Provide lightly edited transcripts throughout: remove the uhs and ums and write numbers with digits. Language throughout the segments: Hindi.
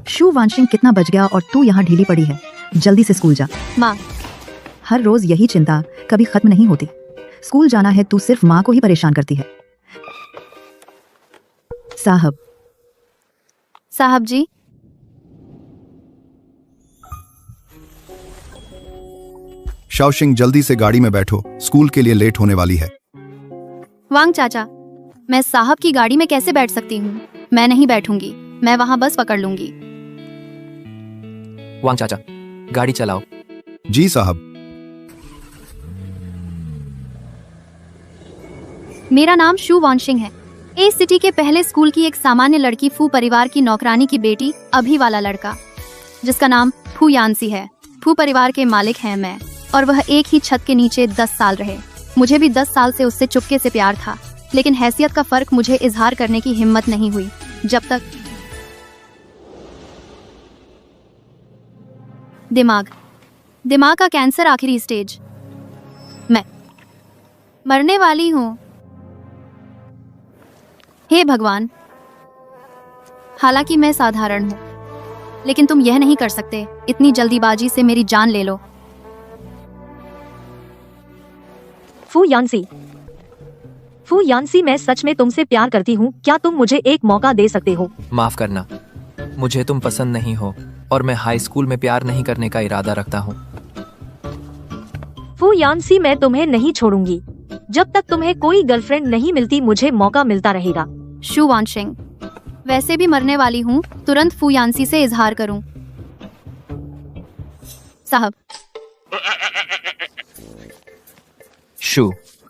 शू वांशिंग कितना बज गया और तू यहाँ ढीली पड़ी है। जल्दी से स्कूल जा। माँ। हर रोज यही चिंता कभी खत्म नहीं होती। स्कूल जाना है, तू सिर्फ माँ को ही परेशान करती है। साहब। साहब जी। शाओशिंग, जल्दी से गाड़ी में बैठो, स्कूल के लिए लेट होने वाली है। वांग चाचा, मैं साहब की गाड़ी में कैसे बैठ सकती हूँ? मैं नहीं बैठूंगी, मैं वहाँ बस पकड़ लूंगी। वांग चाचा, गाड़ी चलाओ। जी साहब। मेरा नाम शू वांशिंग है। इस सिटी के पहले स्कूल की एक सामान्य लड़की, फू परिवार की नौकरानी की बेटी, अभी वाला लड़का जिसका नाम फू यानसी है। फू परिवार के मालिक हैं मैं और वह एक ही छत के नीचे 10 साल रहे। मुझे भी 10 साल से उससे चुपके से प्यार था, लेकिन हैसियत का फर्क मुझे इजहार करने की हिम्मत नहीं हुई जब तक दिमाग का कैंसर आखिरी स्टेज। मैं मरने वाली हूँ। हे भगवान, हालांकि मैं साधारण हूँ, लेकिन तुम यह नहीं कर सकते इतनी जल्दीबाजी से मेरी जान ले लो। फू यानसी, मैं सच में तुमसे प्यार करती हूँ। क्या तुम मुझे एक मौका दे सकते हो? माफ करना, मुझे तुम पसंद नहीं हो और मैं हाई स्कूल में प्यार नहीं करने का इरादा रखता हूँ। फू यानसी, मैं तुम्हें नहीं छोड़ूंगी जब तक तुम्हें कोई गर्लफ्रेंड नहीं मिलती। मुझे मौका मिलता रहेगा। शू वांशिंग, वैसे भी मरने वाली हूँ, तुरंत फू यानसी से इजहार करूँ। साहब।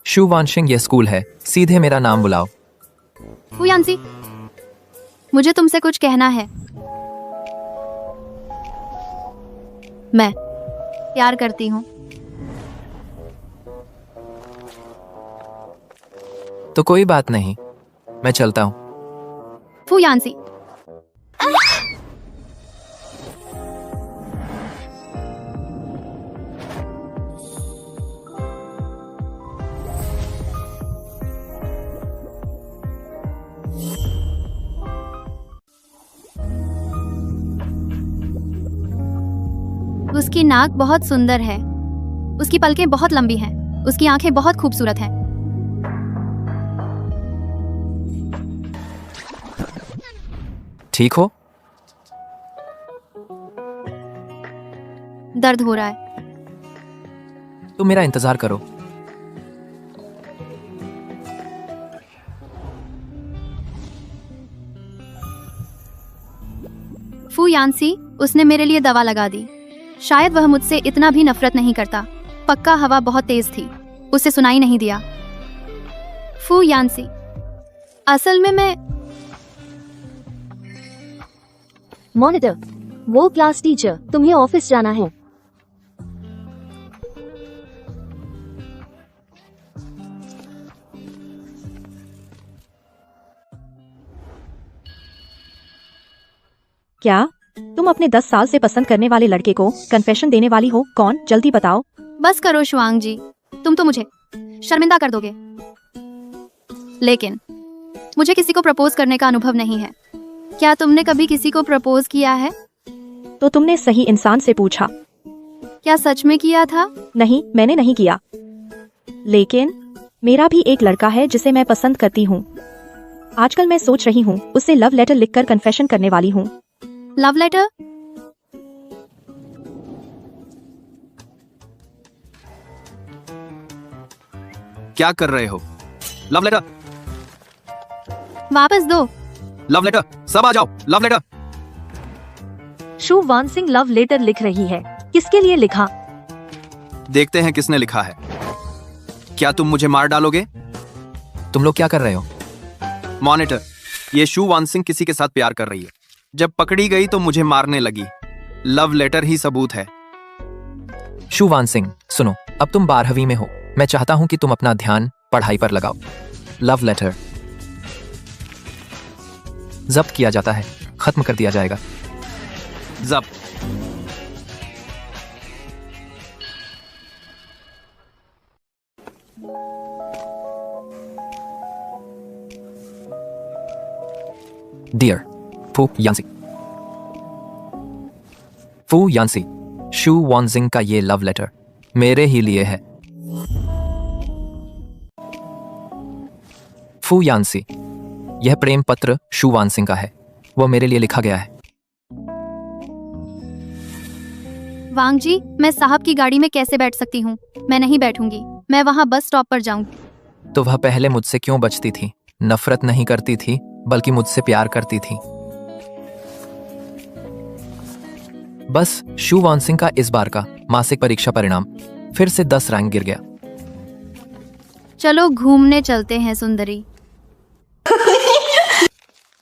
शू वांशिंग, ये स्कूल है, सीधे मेरा नाम बुलाओ। फू यानसी, मुझे तुमसे कुछ कहना है। मैं प्यार करती हूँ। तो कोई बात नहीं, मैं चलता हूँ। फू यानसी। उसकी नाक बहुत सुंदर है, उसकी पलकें बहुत लंबी हैं, उसकी आंखें बहुत खूबसूरत हैं। ठीक हो? दर्द हो रहा है। तुम मेरा इंतजार करो। फू यानसी, उसने मेरे लिए दवा लगा दी। शायद वह मुझसे इतना भी नफरत नहीं करता। पक्का हवा बहुत तेज थी, उसे सुनाई नहीं दिया। फू यानसी, असल में मैं मॉनिटर, वो क्लास टीचर, तुम्हें ऑफिस जाना है। क्या तुम अपने 10 साल से पसंद करने वाले लड़के को कन्फेशन देने वाली हो? कौन? जल्दी बताओ। बस करो शुआंग जी, तुम तो मुझे शर्मिंदा कर दोगे। लेकिन मुझे किसी को प्रपोज करने का अनुभव नहीं है। क्या तुमने कभी किसी को प्रपोज किया है? तो तुमने सही इंसान से पूछा। क्या सच में किया था? नहीं, मैंने नहीं किया, लेकिन मेरा भी एक लड़का है जिसे मैं पसंद करती हूँ। आजकल मैं सोच रही हूँ उसे लव लेटर लिखकर कन्फेशन करने वाली हूँ। Love letter? क्या कर रहे हो? Love letter. वापस दो। लव लेटर, सब आ जाओ। Love letter. शू वानसिंग लव लेटर लिख रही है। किसके लिए लिखा? देखते हैं किसने लिखा है। क्या तुम मुझे मार डालोगे? तुम लोग क्या कर रहे हो? मॉनिटर, ये शू वानसिंग किसी के साथ प्यार कर रही है। जब पकड़ी गई तो मुझे मारने लगी। लव लेटर ही सबूत है। शू वानसिंग, सुनो, अब तुम 12वीं में हो। मैं चाहता हूं कि तुम अपना ध्यान पढ़ाई पर लगाओ। लव लेटर जब्त किया जाता है, खत्म कर दिया जाएगा। जब्त। डियर फू यानसी, फू यानसी, शू वॉन्जिंग का ये लव लेटर मेरे ही लिए है। फू यानसी, यह प्रेम पत्र शू वानसिंग का है। वो मेरे लिए लिखा गया है। वांग जी, मैं साहब की गाड़ी में कैसे बैठ सकती हूँ? मैं नहीं बैठूंगी, मैं वहाँ बस स्टॉप पर जाऊंगी। तो वह पहले मुझसे क्यों बचती थी? नफरत नहीं करती थी, बल्कि मुझसे प्यार करती थी। बस शू वानसिंग का इस बार का मासिक परीक्षा परिणाम फिर से 10 रैंक गिर गया। चलो घूमने चलते हैं सुंदरी।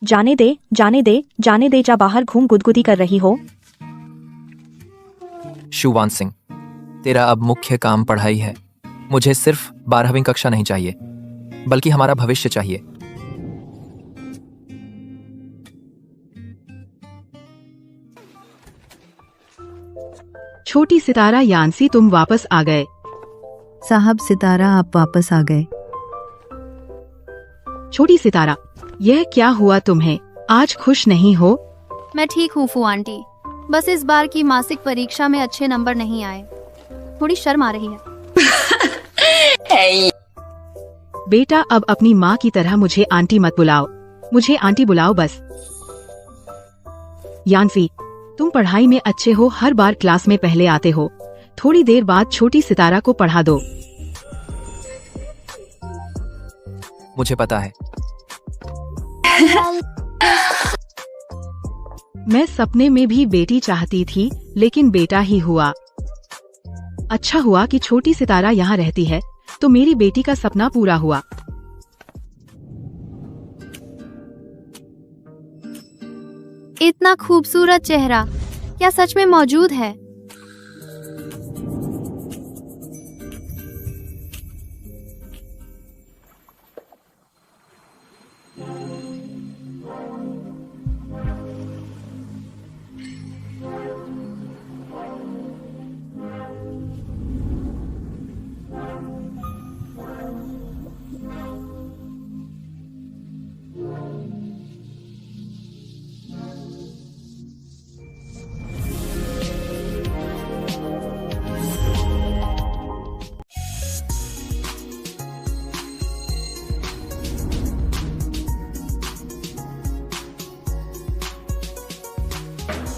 जाने दे, जाने दे, जाने दे, जा बाहर घूम, गुदगुदी कर रही हो। शू वानसिंग, तेरा अब मुख्य काम पढ़ाई है। मुझे सिर्फ 12वीं कक्षा नहीं चाहिए, बल्कि हमारा भविष्य चाहिए। छोटी सितारा यानसी, तुम वापस आ गए। साहब सितारा, आप वापस आ गए। छोटी सितारा, यह क्या हुआ तुम्हें? आज खुश नहीं हो? मैं ठीक हूँ फू आंटी, बस इस बार की मासिक परीक्षा में अच्छे नंबर नहीं आए, थोड़ी शर्म आ रही है। बेटा, अब अपनी माँ की तरह मुझे आंटी मत बुलाओ, मुझे आंटी बुलाओ बस। यानसी, तुम पढ़ाई में अच्छे हो, हर बार क्लास में पहले आते हो। थोड़ी देर बाद छोटी सितारा को पढ़ा दो। मुझे पता है। मैं सपने में भी बेटी चाहती थी, लेकिन बेटा ही हुआ। अच्छा हुआ कि छोटी सितारा यहाँ रहती है, तो मेरी बेटी का सपना पूरा हुआ। इतना खूबसूरत चेहरा क्या सच में मौजूद है?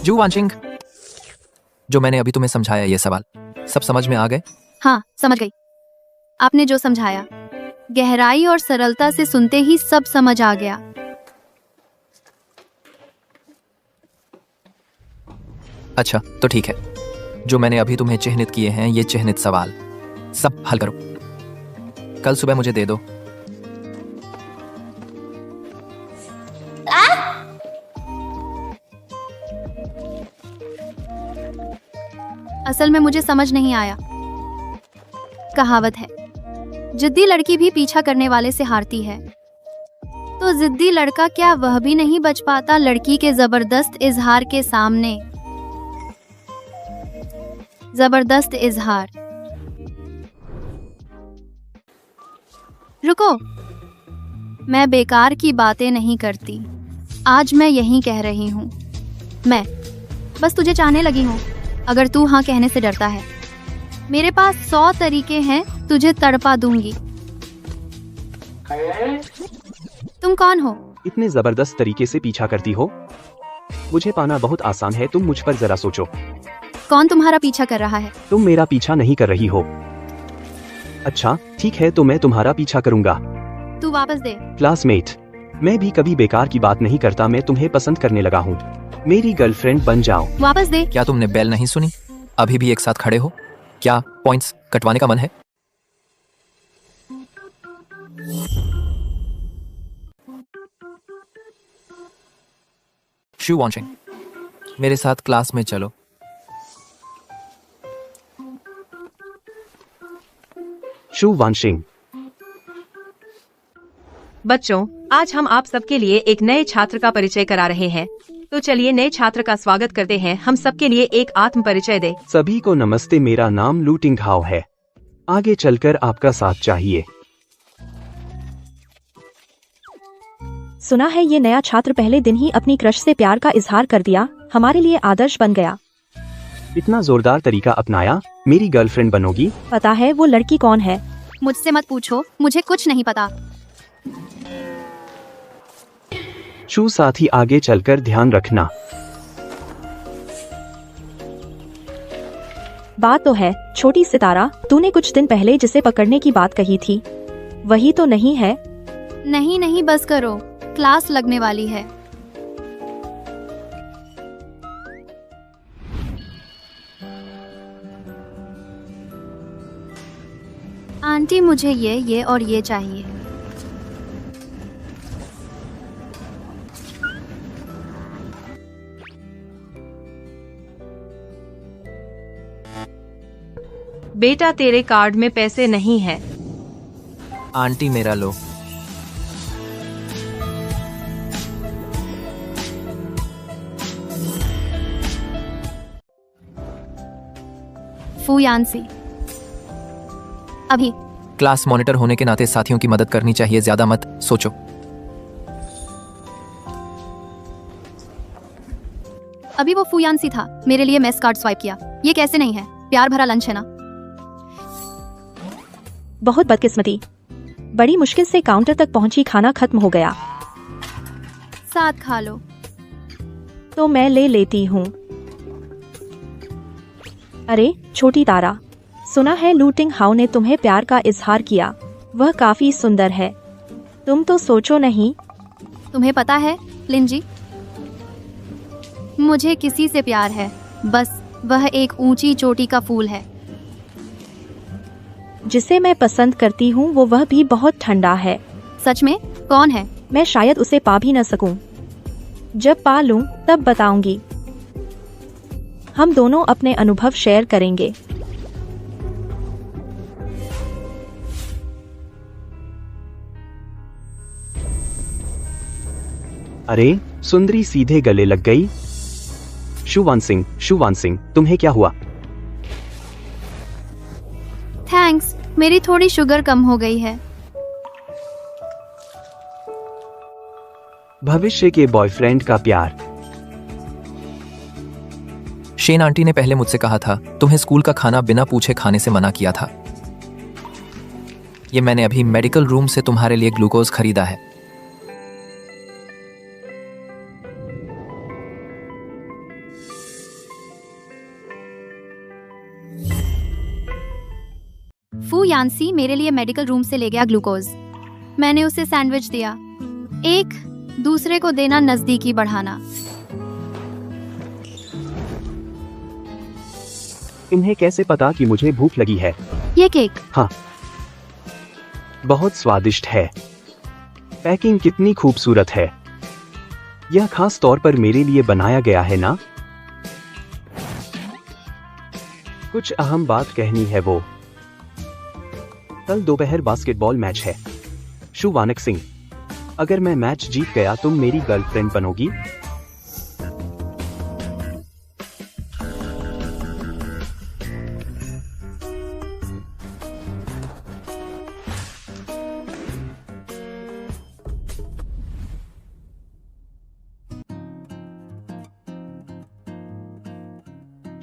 जू वानसिंग, जो मैंने अभी तुम्हें समझाया, ये सवाल सब समझ में आ गए? हाँ, समझ गई। आपने जो समझाया, गहराई और सरलता से सुनते ही सब समझ आ गया। अच्छा, तो ठीक है। जो मैंने अभी तुम्हें चिह्नित किए हैं, ये चिह्नित सवाल सब हल करो। कल सुबह मुझे दे दो। असल में मुझे समझ नहीं आया। कहावत है, जिद्दी लड़की भी पीछा करने वाले से हारती है। तो जिद्दी लड़का क्या वह भी नहीं बच पाता लड़की के जबरदस्त इजहार के सामने? जबरदस्त इजहार। रुको, मैं बेकार की बातें नहीं करती। आज मैं यही कह रही हूँ। मैं बस तुझे चाहने लगी हूँ। अगर तू हाँ कहने से डरता है, मेरे पास 100 तरीके हैं, तुझे तड़पा दूंगी। तुम कौन हो? इतने जबरदस्त तरीके से पीछा करती हो? मुझे पाना बहुत आसान है, तुम मुझ पर जरा सोचो। कौन तुम्हारा पीछा कर रहा है? तुम मेरा पीछा नहीं कर रही हो। अच्छा ठीक है, तो मैं तुम्हारा पीछा करूंगा। तू वापस दे। क्लासमेट, मैं भी कभी बेकार की बात नहीं करता, मैं तुम्हें पसंद करने लगा हूँ। मेरी गर्लफ्रेंड बन जाओ। वापस दे। क्या तुमने बेल नहीं सुनी? अभी भी एक साथ खड़े हो? क्या पॉइंट्स कटवाने का मन है? शू वानसिंग, मेरे साथ क्लास में चलो। शू वानसिंग, बच्चों, आज हम आप सबके लिए एक नए छात्र का परिचय करा रहे हैं। तो चलिए नए छात्र का स्वागत करते हैं। हम सबके लिए एक आत्म परिचय दे। सभी को नमस्ते, मेरा नाम लू टिंगहाओ है। आगे चलकर आपका साथ चाहिए। सुना है ये नया छात्र पहले दिन ही अपनी क्रश से प्यार का इजहार कर दिया, हमारे लिए आदर्श बन गया। इतना जोरदार तरीका अपनाया, मेरी गर्लफ्रेंड बनोगी? पता है वो लड़की कौन है? मुझसे मत पूछो, मुझे कुछ नहीं पता। शू साथी आगे चलकर ध्यान रखना। बात तो है छोटी सितारा, तूने कुछ दिन पहले जिसे पकड़ने की बात कही थी वही तो नहीं है? नहीं नहीं बस करो, क्लास लगने वाली है। आंटी मुझे ये और ये चाहिए। बेटा तेरे कार्ड में पैसे नहीं है। आंटी मेरा लो। फू यानसी, अभी क्लास मॉनिटर होने के नाते साथियों की मदद करनी चाहिए, ज्यादा मत सोचो। अभी वो फू यानसी था, मेरे लिए मेस कार्ड स्वाइप किया। ये कैसे नहीं है? प्यार भरा लंच है ना। बहुत बदकिस्मती, बड़ी मुश्किल से काउंटर तक पहुंची, खाना खत्म हो गया। साथ खा लो। तो मैं ले लेती हूँ। अरे छोटी तारा, सुना है लू टिंग हाउ ने तुम्हें प्यार का इजहार किया। वह काफी सुंदर है, तुम तो सोचो नहीं। तुम्हें पता है लिंजी, मुझे किसी से प्यार है, बस वह एक ऊंची चोटी का फूल है। जिसे मैं पसंद करती हूँ वह भी बहुत ठंडा है। सच में? कौन है? मैं शायद उसे पा भी न सकूं। जब पा लूं तब बताऊंगी। हम दोनों अपने अनुभव शेयर करेंगे। अरे सुंदरी सीधे गले लग गई। शुवान सिंह, तुम्हें क्या हुआ? थैंक्स, मेरी थोड़ी शुगर कम हो गई है। भविष्य के बॉयफ्रेंड का प्यार। शेन आंटी ने पहले मुझसे कहा था तुम्हें स्कूल का खाना बिना पूछे खाने से मना किया था। ये मैंने अभी मेडिकल रूम से तुम्हारे लिए ग्लूकोज खरीदा है। फू यानसी मेरे लिए मेडिकल रूम से ले गया ग्लूकोज। मैंने उसे सैंडविच दिया। एक दूसरे को देना नजदीकी बढ़ाना। तुम्हें कैसे पता कि मुझे भूख लगी है? ये केक? हाँ, बहुत स्वादिष्ट है। पैकिंग कितनी खूबसूरत है। यह खास तौर पर मेरे लिए बनाया गया है ना? कुछ अहम बात कहनी है वो। कल दोपहर बास्केटबॉल मैच है। शुवानक सिंह, अगर मैं मैच जीत गया तुम मेरी गर्लफ्रेंड बनोगी?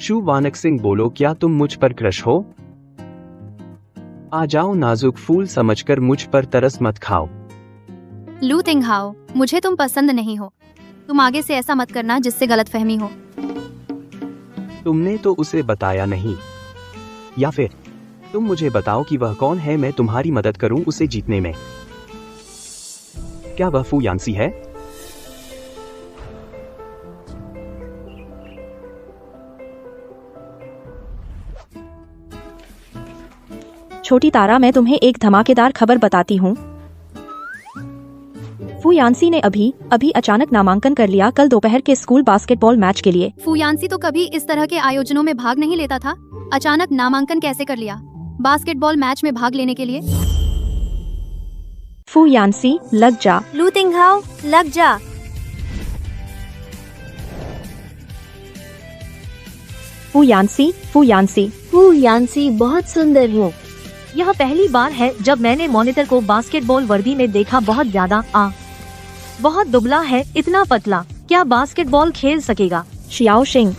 शुवानक सिंह बोलो, क्या तुम मुझ पर क्रश हो? आ जाओ, नाजुक फूल समझकर मुझ पर तरस मत खाओ। लू टिंग हाउ, मुझे तुम पसंद नहीं हो। तुम आगे से ऐसा मत करना जिससे गलतफहमी हो। तुमने तो उसे बताया नहीं, या फिर तुम मुझे बताओ कि वह कौन है, मैं तुम्हारी मदद करूं उसे जीतने में। क्या वह फू यानसी है? छोटी तारा, मैं तुम्हें एक धमाकेदार खबर बताती हूँ। फू यानसी ने अभी अचानक नामांकन कर लिया कल दोपहर के स्कूल बास्केटबॉल मैच के लिए। फू यानसी तो कभी इस तरह के आयोजनों में भाग नहीं लेता था। अचानक नामांकन कैसे कर लिया बास्केटबॉल मैच में भाग लेने के लिए? फू यानसी, लग जा। लू टिंग हाउ, लग जा। फू यानसी बहुत सुंदर हो। यह पहली बार है जब मैंने मॉनिटर को बास्केटबॉल वर्दी में देखा। बहुत ज्यादा बहुत दुबला है, इतना पतला, क्या बास्केटबॉल खेल सकेगा? शियाओ शिंग,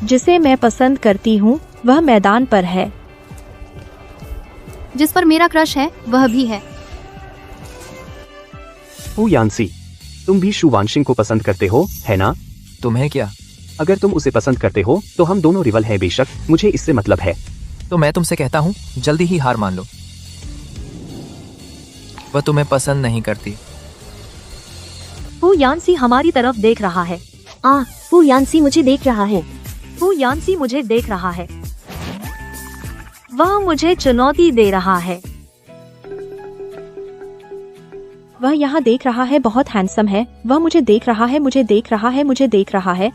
जिसे मैं पसंद करती हूँ वह मैदान पर है। जिस पर मेरा क्रश है वह भी है। फू यानसी, तुम भी शू वानशिंग को पसंद करते हो, है ना? तुम्हें क्या? अगर तुम उसे पसंद करते हो तो हम दोनों रिवल हैं, बेशक मुझे इससे मतलब है। तो मैं तुमसे कहता हूँ जल्दी ही हार मान लो। वह तुम्हें पसंद नहीं करती। फू यानसी हमारी तरफ देख रहा है। फू यानसी मुझे देख रहा है। फू यानसी मुझे देख रहा है। वह मुझे चुनौती दे रहा है। वह यहाँ देख रहा है, बहुत हैंडसम है। वह मुझे देख रहा है, मुझे देख रहा है, मुझे देख रहा है।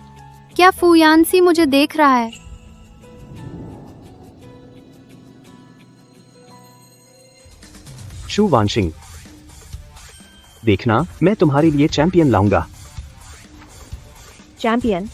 क्या फू यानसी मुझे देख रहा है? शू वानशिंग, देखना मैं तुम्हारे लिए चैंपियन लाऊंगा। चैंपियन?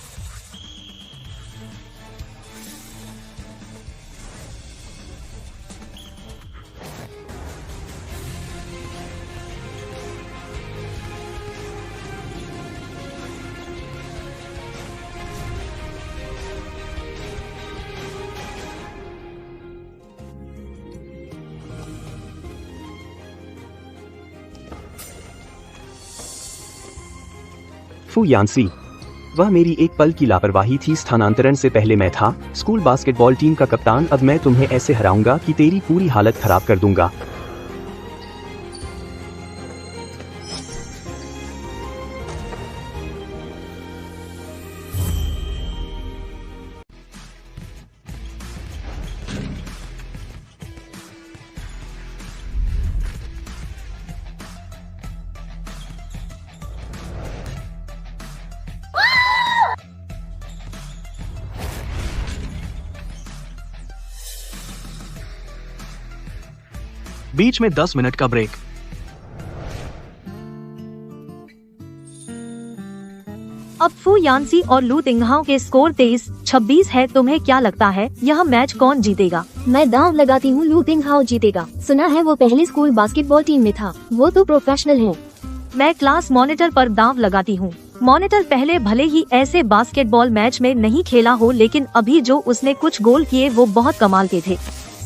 फू यानसी, वह मेरी एक पल की लापरवाही थी। स्थानांतरण से पहले मैं था स्कूल बास्केटबॉल टीम का कप्तान। अब मैं तुम्हें ऐसे हराऊंगा कि तेरी पूरी हालत खराब कर दूंगा। बीच में 10 मिनट का ब्रेक। अब फू यानसी और लू तिंगहाओ के स्कोर 23-26 है। तुम्हें क्या लगता है यह मैच कौन जीतेगा? मैं दांव लगाती हूँ लू तिंगहाओ जीतेगा। सुना है वो पहले स्कूल बास्केटबॉल टीम में था। वो तो प्रोफेशनल है। मैं क्लास मॉनिटर पर दांव लगाती हूँ। मॉनिटर पहले भले ही ऐसे बास्केटबॉल मैच में नहीं खेला हो, लेकिन अभी जो उसने कुछ गोल किए वो बहुत कमाल के थे।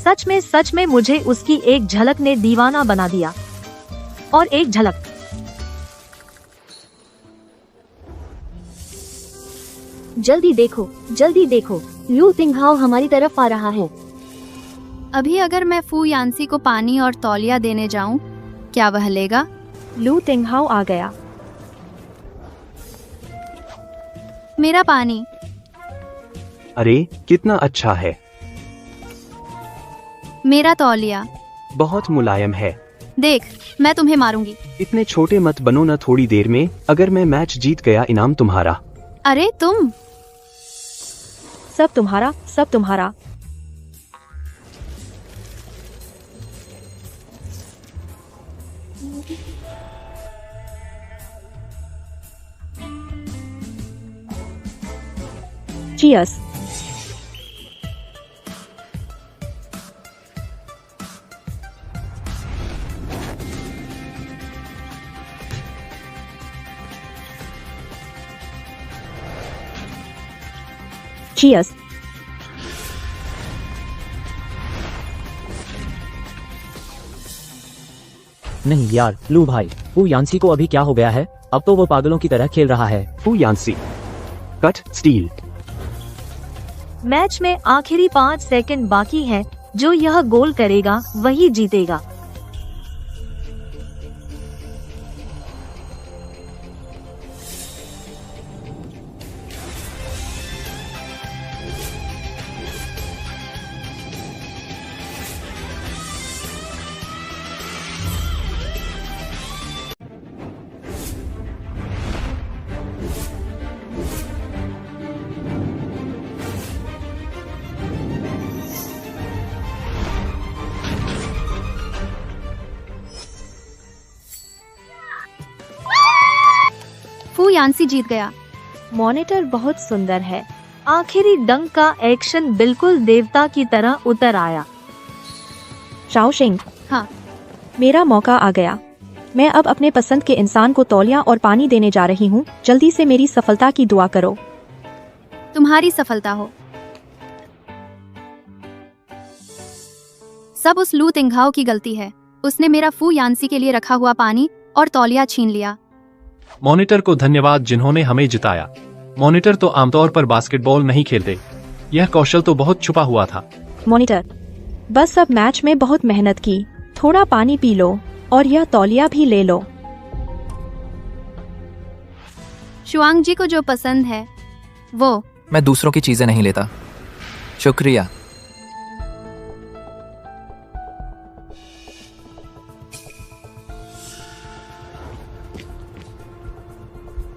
सच में मुझे उसकी एक झलक ने दीवाना बना दिया। और एक झलक। जल्दी देखो, लू तिंगहाओ हमारी तरफ आ रहा है। अभी अगर मैं फू यानसी को पानी और तौलिया देने जाऊं, क्या वह लेगा? लू तिंगहाओ आ गया। मेरा पानी। अरे कितना अच्छा है। मेरा तौलिया। बहुत मुलायम है। देख, मैं तुम्हें मारूंगी। इतने छोटे मत बनो न। थोड़ी देर में अगर मैं मैच जीत गया, इनाम तुम्हारा। अरे तुम। सब तुम्हारा। Cheers. Cheers. नहीं यार लू भाई, फू यानसी को अभी क्या हो गया है? अब तो वो पागलों की तरह खेल रहा है। फू यानसी, कट स्टील। मैच में आखिरी 5 सेकंड बाकी है। जो यह गोल करेगा वही जीतेगा। फू यानसी जीत गया। मॉनिटर बहुत सुंदर है। आखिरी डंक का एक्शन बिल्कुल देवता की तरह उतर आया। शाओशिंग, हाँ, मेरा मौका आ गया। मैं अब अपने पसंद के इंसान को तौलिया और पानी देने जा रही हूँ। जल्दी से मेरी सफलता की दुआ करो। तुम्हारी सफलता हो। सब उस लू तिंघाओ की गलती है। उसने मेरा फू यानसी के लिए रखा हुआ पानी और तौलिया छीन लिया। मॉनिटर को धन्यवाद जिन्होंने हमें जिताया। मॉनिटर तो आमतौर पर बास्केटबॉल नहीं खेलते। यह कौशल तो बहुत छुपा हुआ था। मॉनिटर, बस अब मैच में बहुत मेहनत की, थोड़ा पानी पी लो और यह तौलिया भी ले लो। शुआंग जी को जो पसंद है वो। मैं दूसरों की चीजें नहीं लेता। शुक्रिया।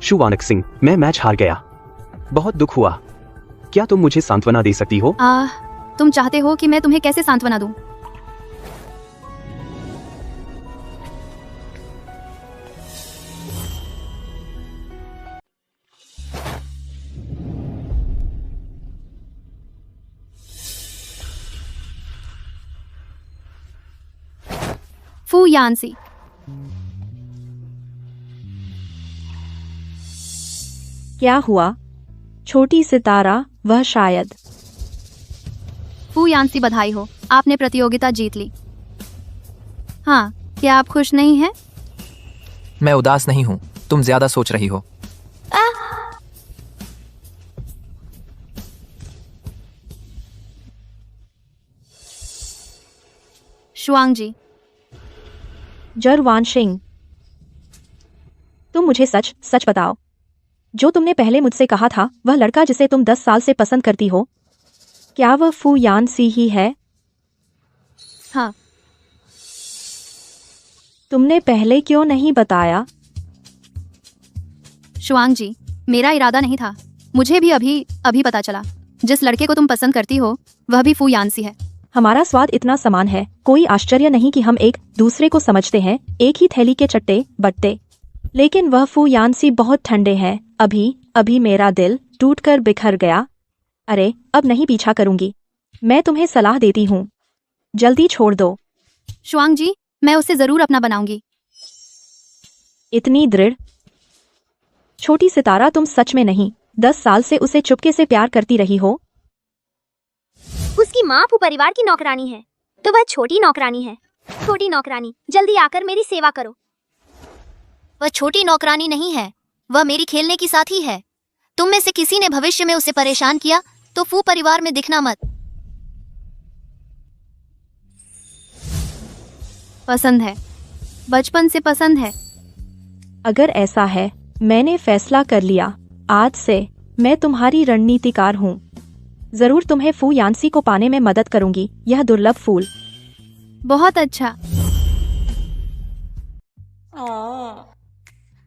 शू वानक्सिंग, मैं मैच हार गया। बहुत दुख हुआ। क्या तुम मुझे सांत्वना दे सकती हो? तुम चाहते हो कि मैं तुम्हें कैसे सांत्वना दूं? फू यानसी। क्या हुआ? छोटी सितारा, वह शायद। फू यानसी, बधाई हो, आपने प्रतियोगिता जीत ली। हाँ, क्या आप खुश नहीं हैं? मैं उदास नहीं हूँ, तुम ज्यादा सोच रही हो। शुआंग जी। जर वानशिंग, तुम मुझे सच सच बताओ, जो तुमने पहले मुझसे कहा था, वह लड़का जिसे तुम 10 साल से पसंद करती हो, क्या वह फू यानसी ही है? हाँ। तुमने पहले क्यों नहीं बताया? शुआंग जी, मेरा इरादा नहीं था। मुझे भी अभी पता चला। जिस लड़के को तुम पसंद करती हो वह भी फू यानसी है। हमारा स्वाद इतना समान है, कोई आश्चर्य नहीं कि हम एक दूसरे को समझते हैं, एक ही थैली के चट्टे बट्टे। लेकिन वह फू यानसी बहुत ठंडे हैं। अभी मेरा दिल टूटकर बिखर गया। अरे, अब नहीं पीछा करूंगी। मैं तुम्हें सलाह देती हूँ, जल्दी छोड़ दो। शुआंग जी, मैं उसे जरूर अपना बनाऊंगी। इतनी दृढ़? छोटी सितारा, तुम सच में नहीं 10 साल से उसे चुपके से प्यार करती रही हो? उसकी माँ फू परिवार की नौकरानी है, तो वह छोटी नौकरानी है। छोटी नौकरानी, जल्दी आकर मेरी सेवा करो। वह छोटी नौकरानी नहीं है, वह मेरी खेलने की साथी है। तुम में से किसी ने भविष्य में उसे परेशान किया तो फू परिवार में दिखना मत। पसंद है, बचपन से पसंद है। अगर ऐसा है, मैंने फैसला कर लिया। आज से मैं तुम्हारी रणनीतिकार हूँ। जरूर तुम्हें फू यानसी को पाने में मदद करूंगी, यह दुर्लभ फूल। बहुत अच्छा।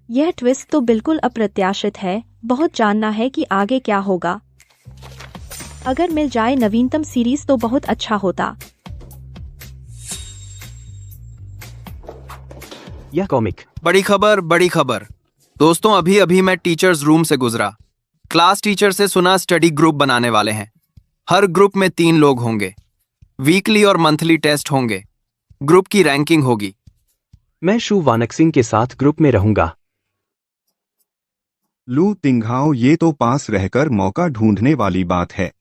यह ट्विस्ट तो बिल्कुल अप्रत्याशित है। बहुत जानना है कि आगे क्या होगा। अगर मिल जाए नवीनतम सीरीज तो बहुत अच्छा होता। यह कॉमिक। बड़ी खबर दोस्तों, अभी मैं टीचर्स रूम से गुजरा। क्लास टीचर से सुना स्टडी ग्रुप बनाने वाले हैं। हर ग्रुप में 3 लोग होंगे। वीकली और मंथली टेस्ट होंगे। ग्रुप की रैंकिंग होगी। मैं शू वानक्सिंग के साथ ग्रुप में रहूंगा। लू तिंघाओ, ये तो पास रहकर मौका ढूंढने वाली बात है।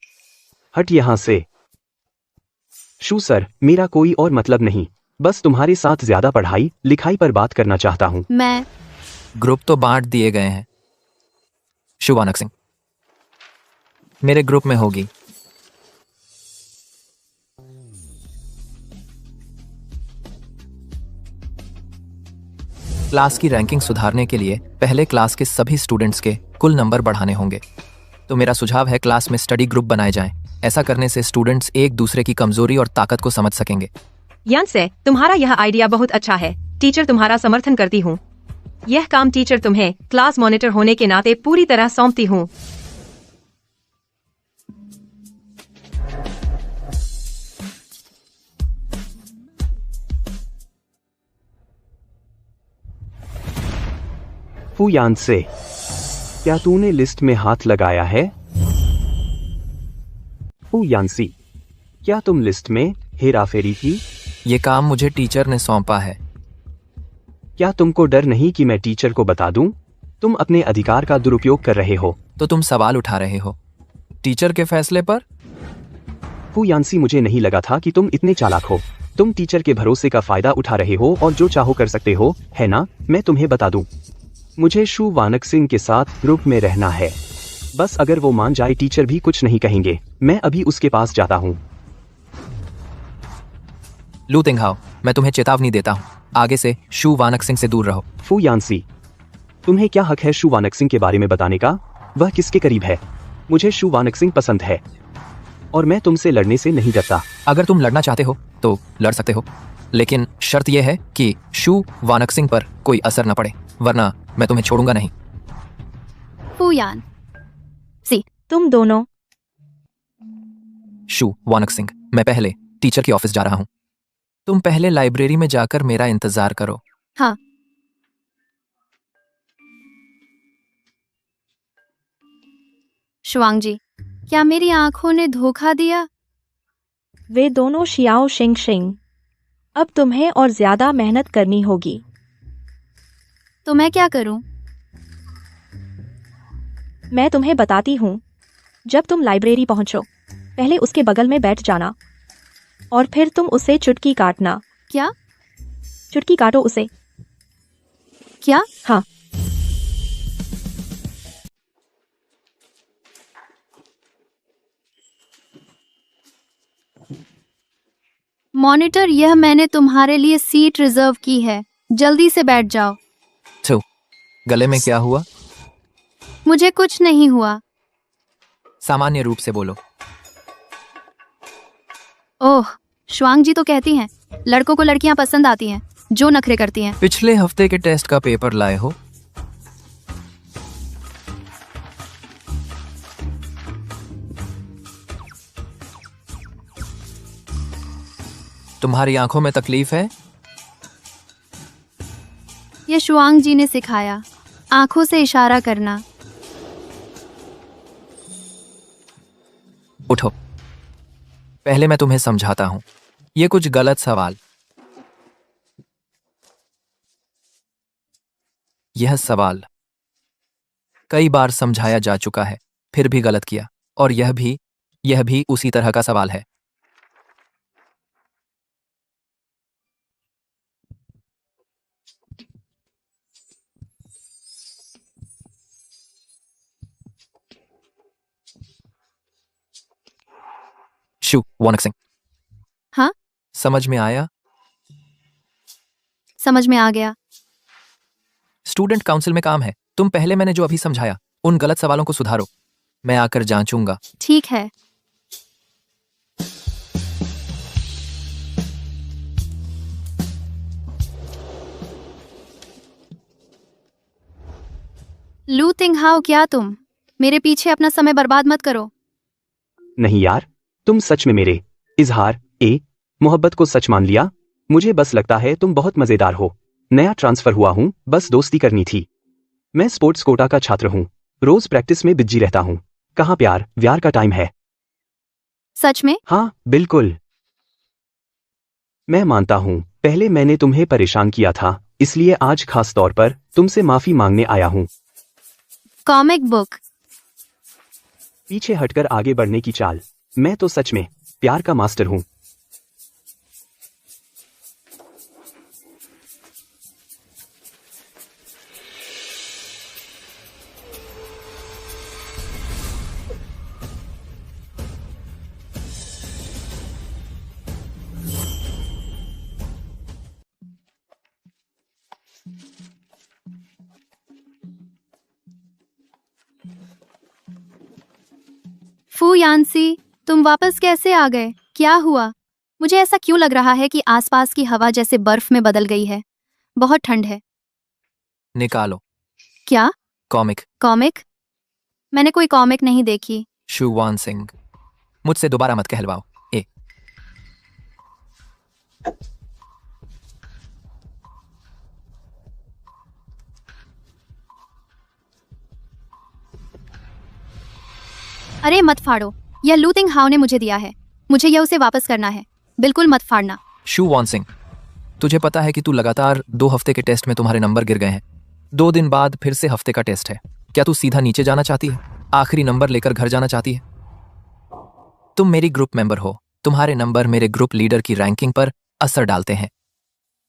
हट यहाँ से। शू सर, मेरा कोई और मतलब नहीं, बस तुम्हारे साथ ज्यादा पढ़ाई लिखाई पर बात करना चाहता हूँ। मैं ग्रुप तो बांट दिए गए हैं। शू वानक्सिंग मेरे ग्रुप में होगी। क्लास की रैंकिंग सुधारने के लिए पहले क्लास के सभी स्टूडेंट्स के कुल नंबर बढ़ाने होंगे। तो मेरा सुझाव है क्लास में स्टडी ग्रुप बनाए जाएं। ऐसा करने से स्टूडेंट्स एक दूसरे की कमजोरी और ताकत को समझ सकेंगे। यानसे, तुम्हारा यह आइडिया बहुत अच्छा है। टीचर, तुम्हारा समर्थन करती हूँ। यह काम टीचर तुम्हें क्लास मॉनिटर होने के नाते पूरी तरह सौंपती हूँ। फू यानसे, क्या तूने लिस्ट में हाथ लगाया है? फू यानसी, क्या तुम लिस्ट में हेराफेरी की? ये काम मुझे टीचर ने सौंपा है। क्या तुमको डर नहीं कि मैं टीचर को बता दूं? तुम अपने अधिकार का दुरुपयोग कर रहे हो। तो तुम सवाल उठा रहे हो। टीचर के फैसले पर? फू यानसी, मुझे नहीं लगा था कि तुम इतने चालाक हो। तुम टीचर के भरोसे का फायदा उठा रहे हो और जो चाहो कर सकते हो, है ना? मैं तुम्हें बता दूं, मुझे शू वानकसिंग के साथ ग्रुप में रहना है। बस अगर वो मान जाए टीचर भी कुछ नहीं कहेंगे। मैं अभी उसके पास जाता हूँ। लू तिंगहाओ, मैं तुम्हें चेतावनी देता हूँ, आगे से शू वानकसिंग से दूर रहो। फू यानसी, तुम्हें क्या हक है शू वानकसिंग के बारे में बताने का? वह किसके करीब है? मुझे शू वानकसिंग पसंद है और मैं तुमसे लड़ने से नहीं डरता। अगर तुम लड़ना चाहते हो तो लड़ सकते हो, लेकिन शर्त यह है कि शू वानकसिंग पर कोई असर न पड़े, वरना मैं तुम्हें छोड़ूंगा नहीं। फू यान सी, तुम दोनों। शू वानकसिंग, मैं पहले टीचर के ऑफिस जा रहा हूँ। तुम पहले लाइब्रेरी में जाकर मेरा इंतजार करो। हाँ। शुआंग जी, क्या मेरी आंखों ने धोखा दिया? वे दोनों शियाओ शिंग शिंग। अब तुम्हें और ज्यादा मेहनत करनी होगी। तो मैं क्या करूं? मैं तुम्हें बताती हूँ। जब तुम लाइब्रेरी पहुंचो, पहले उसके बगल में बैठ जाना और फिर तुम उसे चुटकी काटना। क्या? चुटकी काटो उसे। क्या? हाँ। मॉनिटर, यह मैंने तुम्हारे लिए सीट रिजर्व की है, जल्दी से बैठ जाओ। छो, गले में क्या हुआ? मुझे कुछ नहीं हुआ। सामान्य रूप से बोलो। ओह, शुआंग जी तो कहती हैं लड़कों को लड़कियां पसंद आती हैं जो नखरे करती हैं। पिछले हफ्ते के टेस्ट का पेपर लाए हो? तुम्हारी आंखों में तकलीफ है? ये शुआंग जी ने सिखाया, आंखों से इशारा करना। उठो, पहले मैं तुम्हें समझाता हूं। ये कुछ गलत सवाल। यह सवाल कई बार समझाया जा चुका है, फिर भी गलत किया, और यह भी उसी तरह का सवाल है। शू वानकसिंग। हाँ? समझ में आया? समझ में आ गया। स्टूडेंट काउंसिल में काम है। तुम पहले मैंने जो अभी समझाया उन गलत सवालों को सुधारो। मैं आकर जांचूंगा। ठीक है। लू तिंगहाओ, क्या तुम मेरे पीछे अपना समय बर्बाद मत करो। नहीं यार, तुम सच में मेरे इजहार मोहब्बत को सच मान लिया। मुझे बस लगता है तुम बहुत मजेदार हो। नया ट्रांसफर हुआ हूँ, बस दोस्ती करनी थी। मैं स्पोर्ट्स कोटा का छात्र हूँ, रोज प्रैक्टिस में बिजी रहता हूँ। कहाँ प्यार व्यार का टाइम है? सच में? हाँ बिल्कुल। मैं मानता हूँ पहले मैंने तुम्हें परेशान किया था, इसलिए आज खास तौर पर तुमसे माफी मांगने आया हूँ। Comic book. पीछे हटकर आगे बढ़ने की चाल। मैं तो सच में प्यार का मास्टर हूँ। फू यानसी, तुम वापस कैसे आ गए? क्या हुआ? मुझे ऐसा क्यों लग रहा है कि आसपास की हवा जैसे बर्फ में बदल गई है। बहुत ठंड है। निकालो। क्या? कॉमिक। कॉमिक? मैंने कोई कॉमिक नहीं देखी। शू वानकसिंग, मुझसे दोबारा मत कहलवाओ। अरे मत फाड़ो, यह लू तिंगहाओ ने मुझे दिया है, मुझे यह उसे वापस करना है। बिल्कुल मत फाड़ना। शू वानकसिंग, तुझे पता है कि तू लगातार 2 हफ्ते के टेस्ट में तुम्हारे नंबर गिर गए हैं। 2 दिन बाद फिर से हफ्ते का टेस्ट है। क्या तू सीधा नीचे जाना चाहती है? आखिरी नंबर लेकर घर जाना चाहती है? तुम मेरी ग्रुप मेंबर हो, तुम्हारे नंबर मेरे ग्रुप लीडर की रैंकिंग पर असर डालते हैं।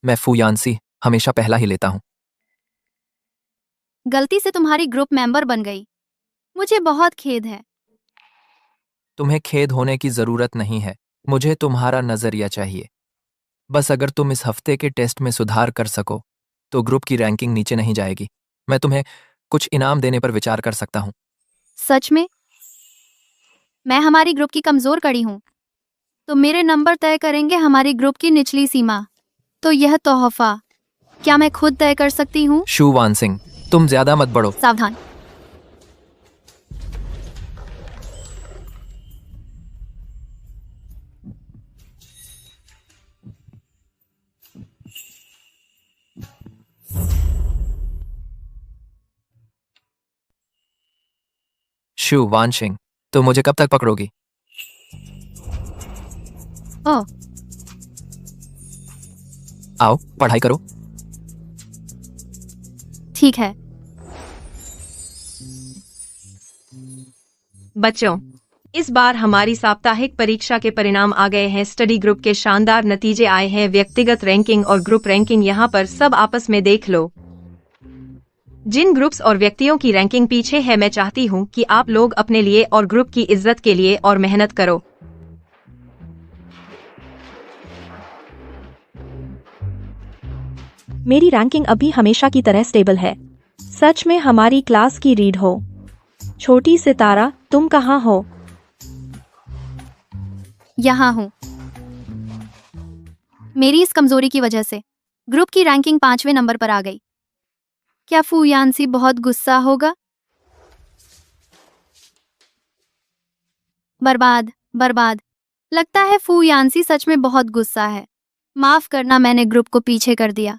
मैं फू यानसी हमेशा पहला ही लेता हूँ। गलती से तुम्हारी ग्रुप मेंबर बन गई, मुझे बहुत खेद है। तुम्हें खेद होने की जरूरत नहीं है, मुझे तुम्हारा नजरिया चाहिए। बस अगर तुम इस हफ्ते के टेस्ट में सुधार कर सको तो ग्रुप की रैंकिंग नीचे नहीं जाएगी। मैं तुम्हें कुछ इनाम देने पर विचार कर सकता हूँ। सच में? मैं हमारी ग्रुप की कमजोर कड़ी हूँ, तो मेरे नंबर तय करेंगे हमारी ग्रुप की निचली सीमा। तो यह तोहफा क्या मैं खुद तय कर सकती हूँ? शू वान सिंह, तुम ज्यादा मत बढ़ो। सावधान। शू वान सिंह, तो मुझे कब तक पकड़ोगी? ओह, आओ पढ़ाई करो। ठीक है। बच्चों, इस बार हमारी साप्ताहिक परीक्षा के परिणाम आ गए हैं। स्टडी ग्रुप के शानदार नतीजे आए हैं। व्यक्तिगत रैंकिंग और ग्रुप रैंकिंग यहाँ पर सब आपस में देख लो। जिन ग्रुप्स और व्यक्तियों की रैंकिंग पीछे है, मैं चाहती हूँ कि आप लोग अपने लिए और ग्रुप की इज्जत के लिए और मेहनत करो। मेरी रैंकिंग अभी हमेशा की तरह स्टेबल है। सच में हमारी क्लास की रीड हो। छोटी सितारा, तुम कहाँ हो? यहाँ हूँ। मेरी इस कमजोरी की वजह से ग्रुप की रैंकिंग 5वें नंबर पर आ गई। क्या फू यानसी बहुत गुस्सा होगा? बर्बाद बर्बाद। लगता है फू यानसी सच में बहुत गुस्सा है। माफ करना, मैंने ग्रुप को पीछे कर दिया।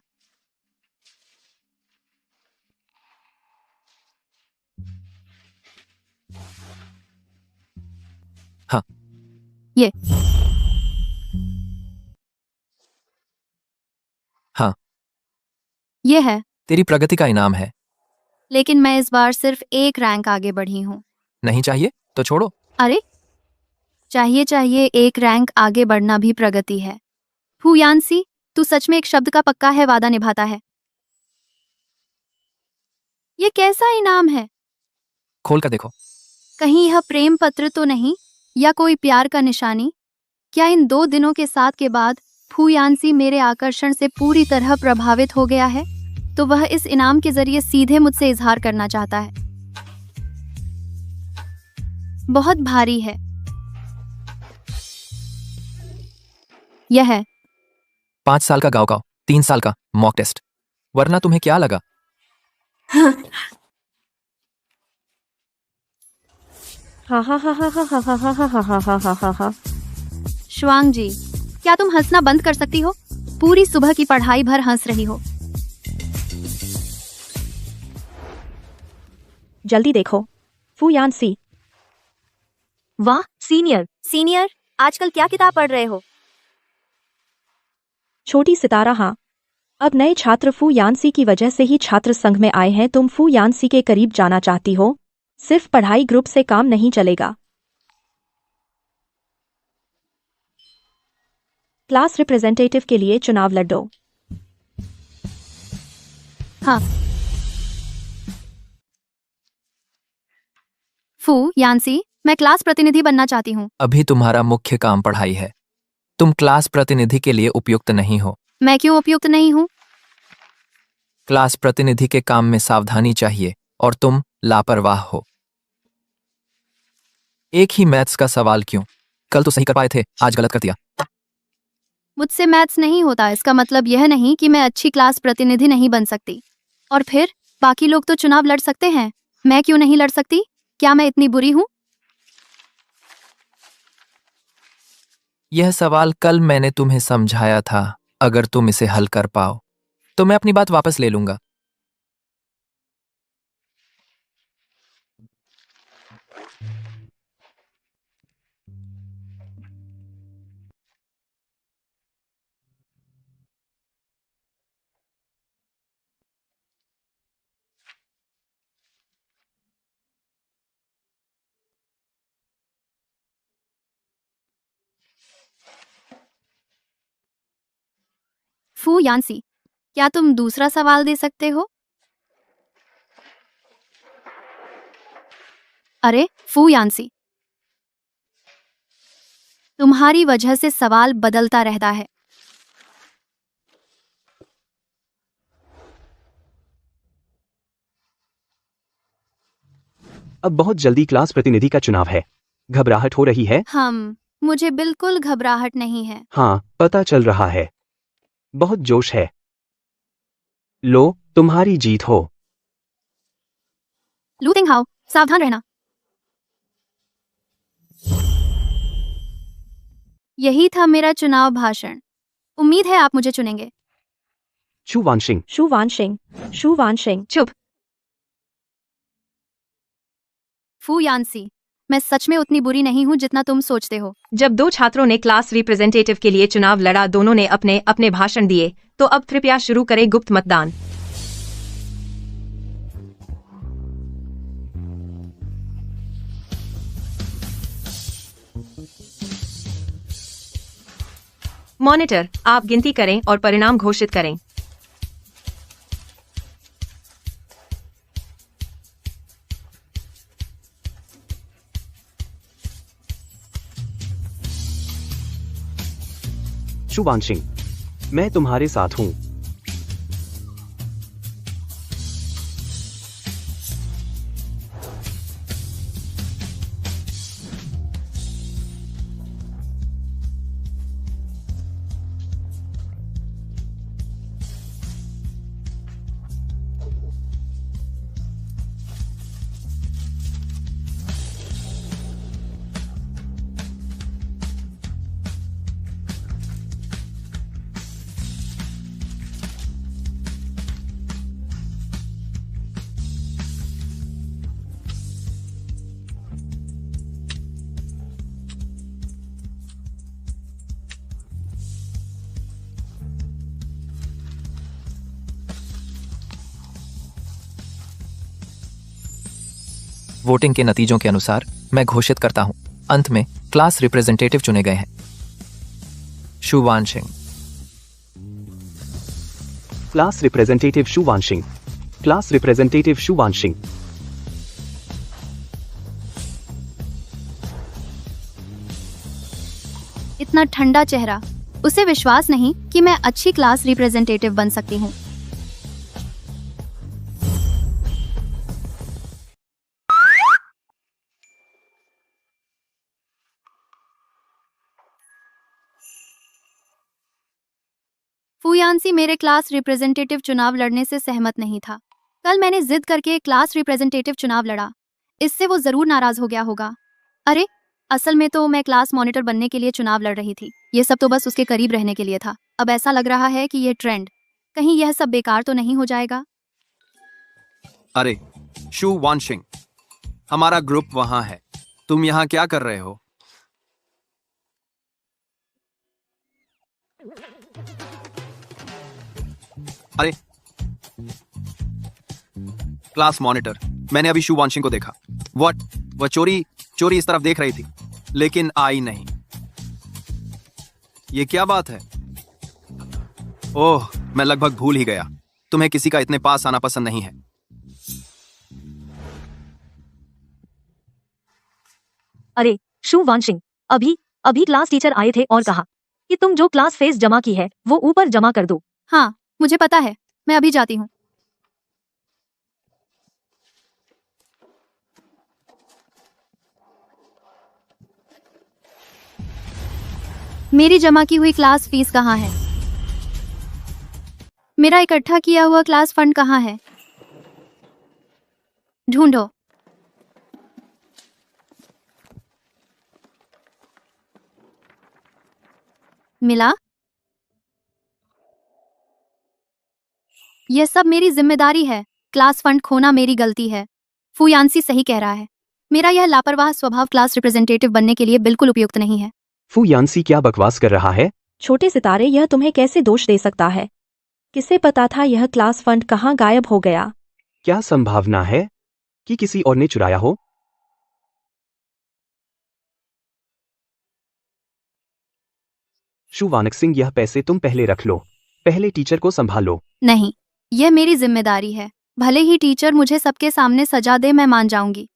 हाँ, ये हाँ, ये है। तेरी प्रगति का इनाम है। लेकिन मैं इस बार सिर्फ एक रैंक आगे बढ़ी हूँ। नहीं चाहिए तो छोड़ो। अरे, चाहिए चाहिए, एक रैंक आगे बढ़ना भी प्रगति है। फू यानसी, तू सच में एक शब्द का पक्का है, वादा निभाता है। ये कैसा इनाम है? खोल कर देखो। कहीं यह प्रेम पत्र तो नहीं, या कोई प्यार का निशानी? क्या इन 2 दिनों के साथ के बाद फू यानसी मेरे आकर्षण से पूरी तरह प्रभावित हो गया है? तो वह इस इनाम के जरिए सीधे मुझसे इजहार करना चाहता है। बहुत भारी है। यह है 5 साल का गाँव का 3 साल का मॉक टेस्ट। वरना तुम्हें क्या लगा? हा हा हा हा हा हा हा हा हा हा हा हा हा हा। श्वांग जी, क्या तुम हंसना बंद कर सकती हो? पूरी सुबह की पढ़ाई भर हंस रही हो। जल्दी देखो, फू यानसी। वाह सीनियर। सीनियर, आजकल क्या किताब पढ़ रहे हो? छोटी सितारा, हाँ। अब नए छात्र फू यानसी की वजह से ही छात्र संघ में आए हैं। तुम फू यानसी के करीब जाना चाहती हो? सिर्फ पढ़ाई ग्रुप से काम नहीं चलेगा। क्लास रिप्रेजेंटेटिव के लिए चुनाव लड़ो। हाँ। फू यानसी, मैं क्लास प्रतिनिधि बनना चाहती हूँ। अभी तुम्हारा मुख्य काम पढ़ाई है। तुम क्लास प्रतिनिधि के लिए उपयुक्त नहीं हो। मैं क्यों उपयुक्त नहीं हूँ? क्लास प्रतिनिधि के काम में सावधानी चाहिए और तुम लापरवाह हो। एक ही मैथ्स का सवाल क्यों? कल तो सही कर पाए थे, आज गलत कर दिया। मुझसे मैथ्स नहीं होता, इसका मतलब यह नहीं कि मैं अच्छी क्लास प्रतिनिधि नहीं बन सकती। और फिर बाकी लोग तो चुनाव लड़ सकते हैं, मैं क्यों नहीं लड़ सकती? क्या मैं इतनी बुरी हूँ? यह सवाल कल मैंने तुम्हें समझाया था। अगर तुम इसे हल कर पाओ तो मैं अपनी बात वापस ले लूंगा। फू यानसी, क्या तुम दूसरा सवाल दे सकते हो? अरे फू यानसी, तुम्हारी वजह से सवाल बदलता रहता है। अब बहुत जल्दी क्लास प्रतिनिधि का चुनाव है। घबराहट हो रही है? मुझे बिल्कुल घबराहट नहीं है। हाँ, पता चल रहा है। बहुत जोश है। लो, तुम्हारी जीत हो। लू तिंगहाओ, सावधान रहना। यही था मेरा चुनाव भाषण। उम्मीद है आप मुझे चुनेंगे। शू वानशिंग। शू वानशिंग। शू वानशिंग। चुप। फू यानसी, मैं सच में उतनी बुरी नहीं हूँ जितना तुम सोचते हो। जब दो छात्रों ने क्लास रिप्रेजेंटेटिव के लिए चुनाव लड़ा, दोनों ने अपने अपने भाषण दिए, तो अब कृपया शुरू करें गुप्त मतदान। मॉनिटर, आप गिनती करें और परिणाम घोषित करें। शू वानशिंग, मैं तुम्हारे साथ हूँ। वोटिंग के नतीजों के अनुसार मैं घोषित करता हूं, अंत में क्लास रिप्रेजेंटेटिव चुने गए हैं। शू वानशिंग। क्लास रिप्रेजेंटेटिव शू वानशिंग। क्लास रिप्रेजेंटेटिव शू वानशिंग। इतना ठंडा चेहरा, उसे विश्वास नहीं कि मैं अच्छी क्लास रिप्रेजेंटेटिव बन सकती हूँ। फूयानसी मेरे क्लास रिप्रेजेंटेटिव चुनाव लड़ने से सहमत नहीं था। कल मैंने जिद करके क्लास रिप्रेजेंटेटिव चुनाव लड़ा, इससे वो जरूर नाराज हो गया होगा। अरे, असल में तो मैं क्लास मॉनिटर बनने के लिए चुनाव लड़ रही थी। ये सब तो बस उसके करीब रहने के लिए था। अब ऐसा लग रहा है कि ये ट्रेंड, कहीं यह सब बेकार तो नहीं हो जाएगा। अरे शू वानशिंग, हमारा ग्रुप वहां है, तुम यहाँ क्या कर रहे हो? अरे क्लास मॉनिटर, मैंने अभी शू वानशिंग को देखा। व्हाट? वह चोरी इस तरफ देख रही थी लेकिन आई नहीं। ये क्या बात है? ओह, मैं लगभग भूल ही गया। तुम्हें किसी का इतने पास आना पसंद नहीं है। अरे शू वानशिंग, अभी क्लास टीचर आए थे और कहा कि तुम जो क्लास फीस जमा की है वो ऊपर जमा कर दो। हाँ, मुझे पता है, मैं अभी जाती हूँ। मेरी जमा की हुई क्लास फीस कहाँ है? मेरा इकट्ठा किया हुआ क्लास फंड कहाँ है? ढूंढो। मिला? यह सब मेरी जिम्मेदारी है। क्लास फंड खोना मेरी गलती है। फूयानसी सही कह रहा है। मेरा यह लापरवाह स्वभाव क्लास रिप्रेजेंटेटिव बनने के लिए बिल्कुल उपयुक्त नहीं है। फू यानसी क्या बकवास कर रहा है? छोटे सितारे, यह तुम्हें कैसे दोष दे सकता है? किसे पता था यह क्लास फंड कहाँ गायब हो गया? क्या संभावना है कि किसी और ने चुराया हो? शू वानक सिंह, यह पैसे तुम पहले रख लो। पहले टीचर को संभालो। नहीं, यह मेरी जिम्मेदारी है। भले ही टीचर मुझे सबके सामने सजा दे, मैं मान जाऊंगी।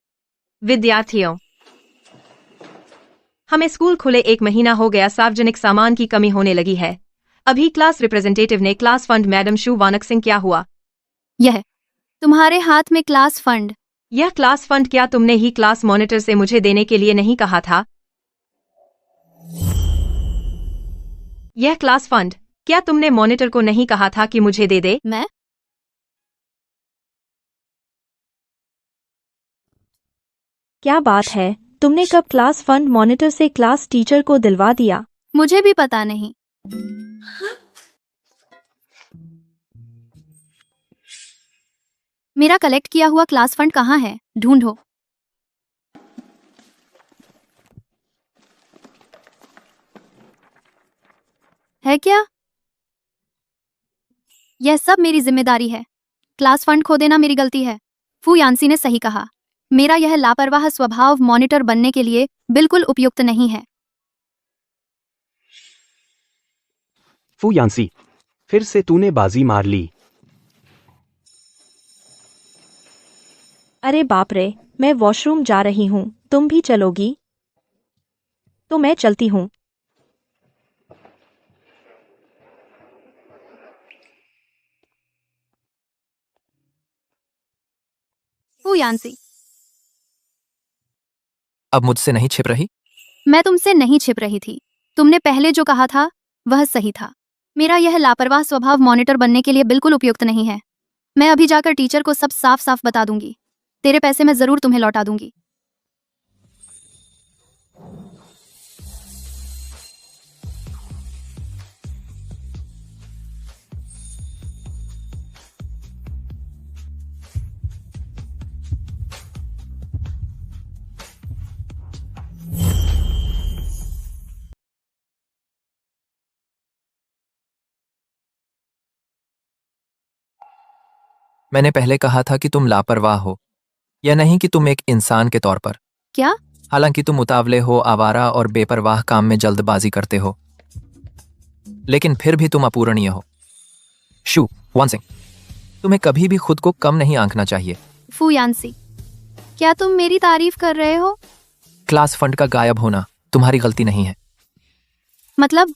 विद्यार्थियों, हमें स्कूल खुले 1 महीना हो गया, सार्वजनिक सामान की कमी होने लगी है। अभी क्लास रिप्रेजेंटेटिव ने क्लास फंड मैडम शू वानक सिंह, क्या हुआ? यह तुम्हारे हाथ में क्लास फंड। यह क्लास फंड क्या तुमने ही क्लास मॉनिटर से मुझे देने के लिए नहीं कहा था? यह क्लास फंड क्या तुमने मॉनिटर को नहीं कहा था कि मुझे दे दे? मैं क्या बात है, तुमने कब क्लास फंड मॉनिटर से क्लास टीचर को दिलवा दिया? मुझे भी पता नहीं। मेरा कलेक्ट किया हुआ क्लास फंड कहाँ है? ढूंढो। है क्या? यह सब मेरी जिम्मेदारी है। क्लास फंड खो देना मेरी गलती है। फू यान्सी ने सही कहा। मेरा यह लापरवाह स्वभाव मॉनिटर बनने के लिए बिल्कुल उपयुक्त नहीं है। फू यान्सी, फिर से तूने बाजी मार ली। अरे बाप रे, मैं वॉशरूम जा रही हूँ, तुम भी चलोगी? तो मैं चलती हूँ। फू यान्सी, अब मुझसे नहीं छिप रही? मैं तुमसे नहीं छिप रही थी। तुमने पहले जो कहा था वह सही था। मेरा यह लापरवाह स्वभाव मॉनिटर बनने के लिए बिल्कुल उपयुक्त नहीं है। मैं अभी जाकर टीचर को सब साफ साफ बता दूंगी। तेरे पैसे मैं जरूर तुम्हें लौटा दूंगी। मैंने पहले कहा था कि तुम लापरवाह हो, या नहीं कि तुम एक इंसान के तौर पर। क्या? हालांकि तुम उतावले हो, आवारा और बेपरवाह काम में जल्दबाजी करते हो, लेकिन फिर भी तुम अपूरणीय हो। शू वानसिंग, तुम्हें कभी भी खुद को कम नहीं आंकना चाहिए। फू यान्सी, क्या तुम मेरी तारीफ कर रहे हो? क्लास फंड का गायब होना तुम्हारी गलती नहीं है। मतलब?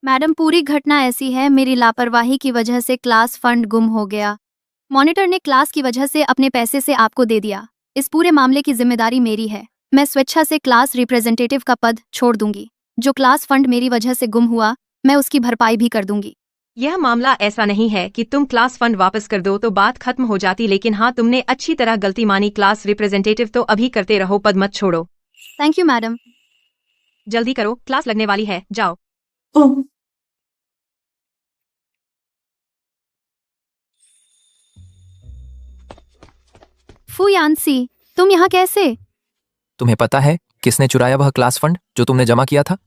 मैडम, पूरी घटना ऐसी है, मेरी लापरवाही की वजह से क्लास फंड गुम हो गया। मॉनिटर ने क्लास की वजह से अपने पैसे से आपको दे दिया। इस पूरे मामले की जिम्मेदारी मेरी है। मैं स्वेच्छा से क्लास रिप्रेजेंटेटिव का पद छोड़ दूंगी। जो क्लास फंड मेरी वजह से गुम हुआ, मैं उसकी भरपाई भी कर दूंगी। यह मामला ऐसा नहीं है कि तुम क्लास फंड वापस कर दो तो बात खत्म हो जाती, लेकिन हाँ, तुमने अच्छी तरह गलती मानी। क्लास रिप्रेजेंटेटिव तो अभी करते रहो, पद मत छोड़ो। Thank you madam. जल्दी करो, क्लास लगने वाली है, जाओ। फू यान्सी, तुम यहाँ कैसे? तुम्हें पता है किसने चुराया वह क्लास फंड जो तुमने जमा किया था?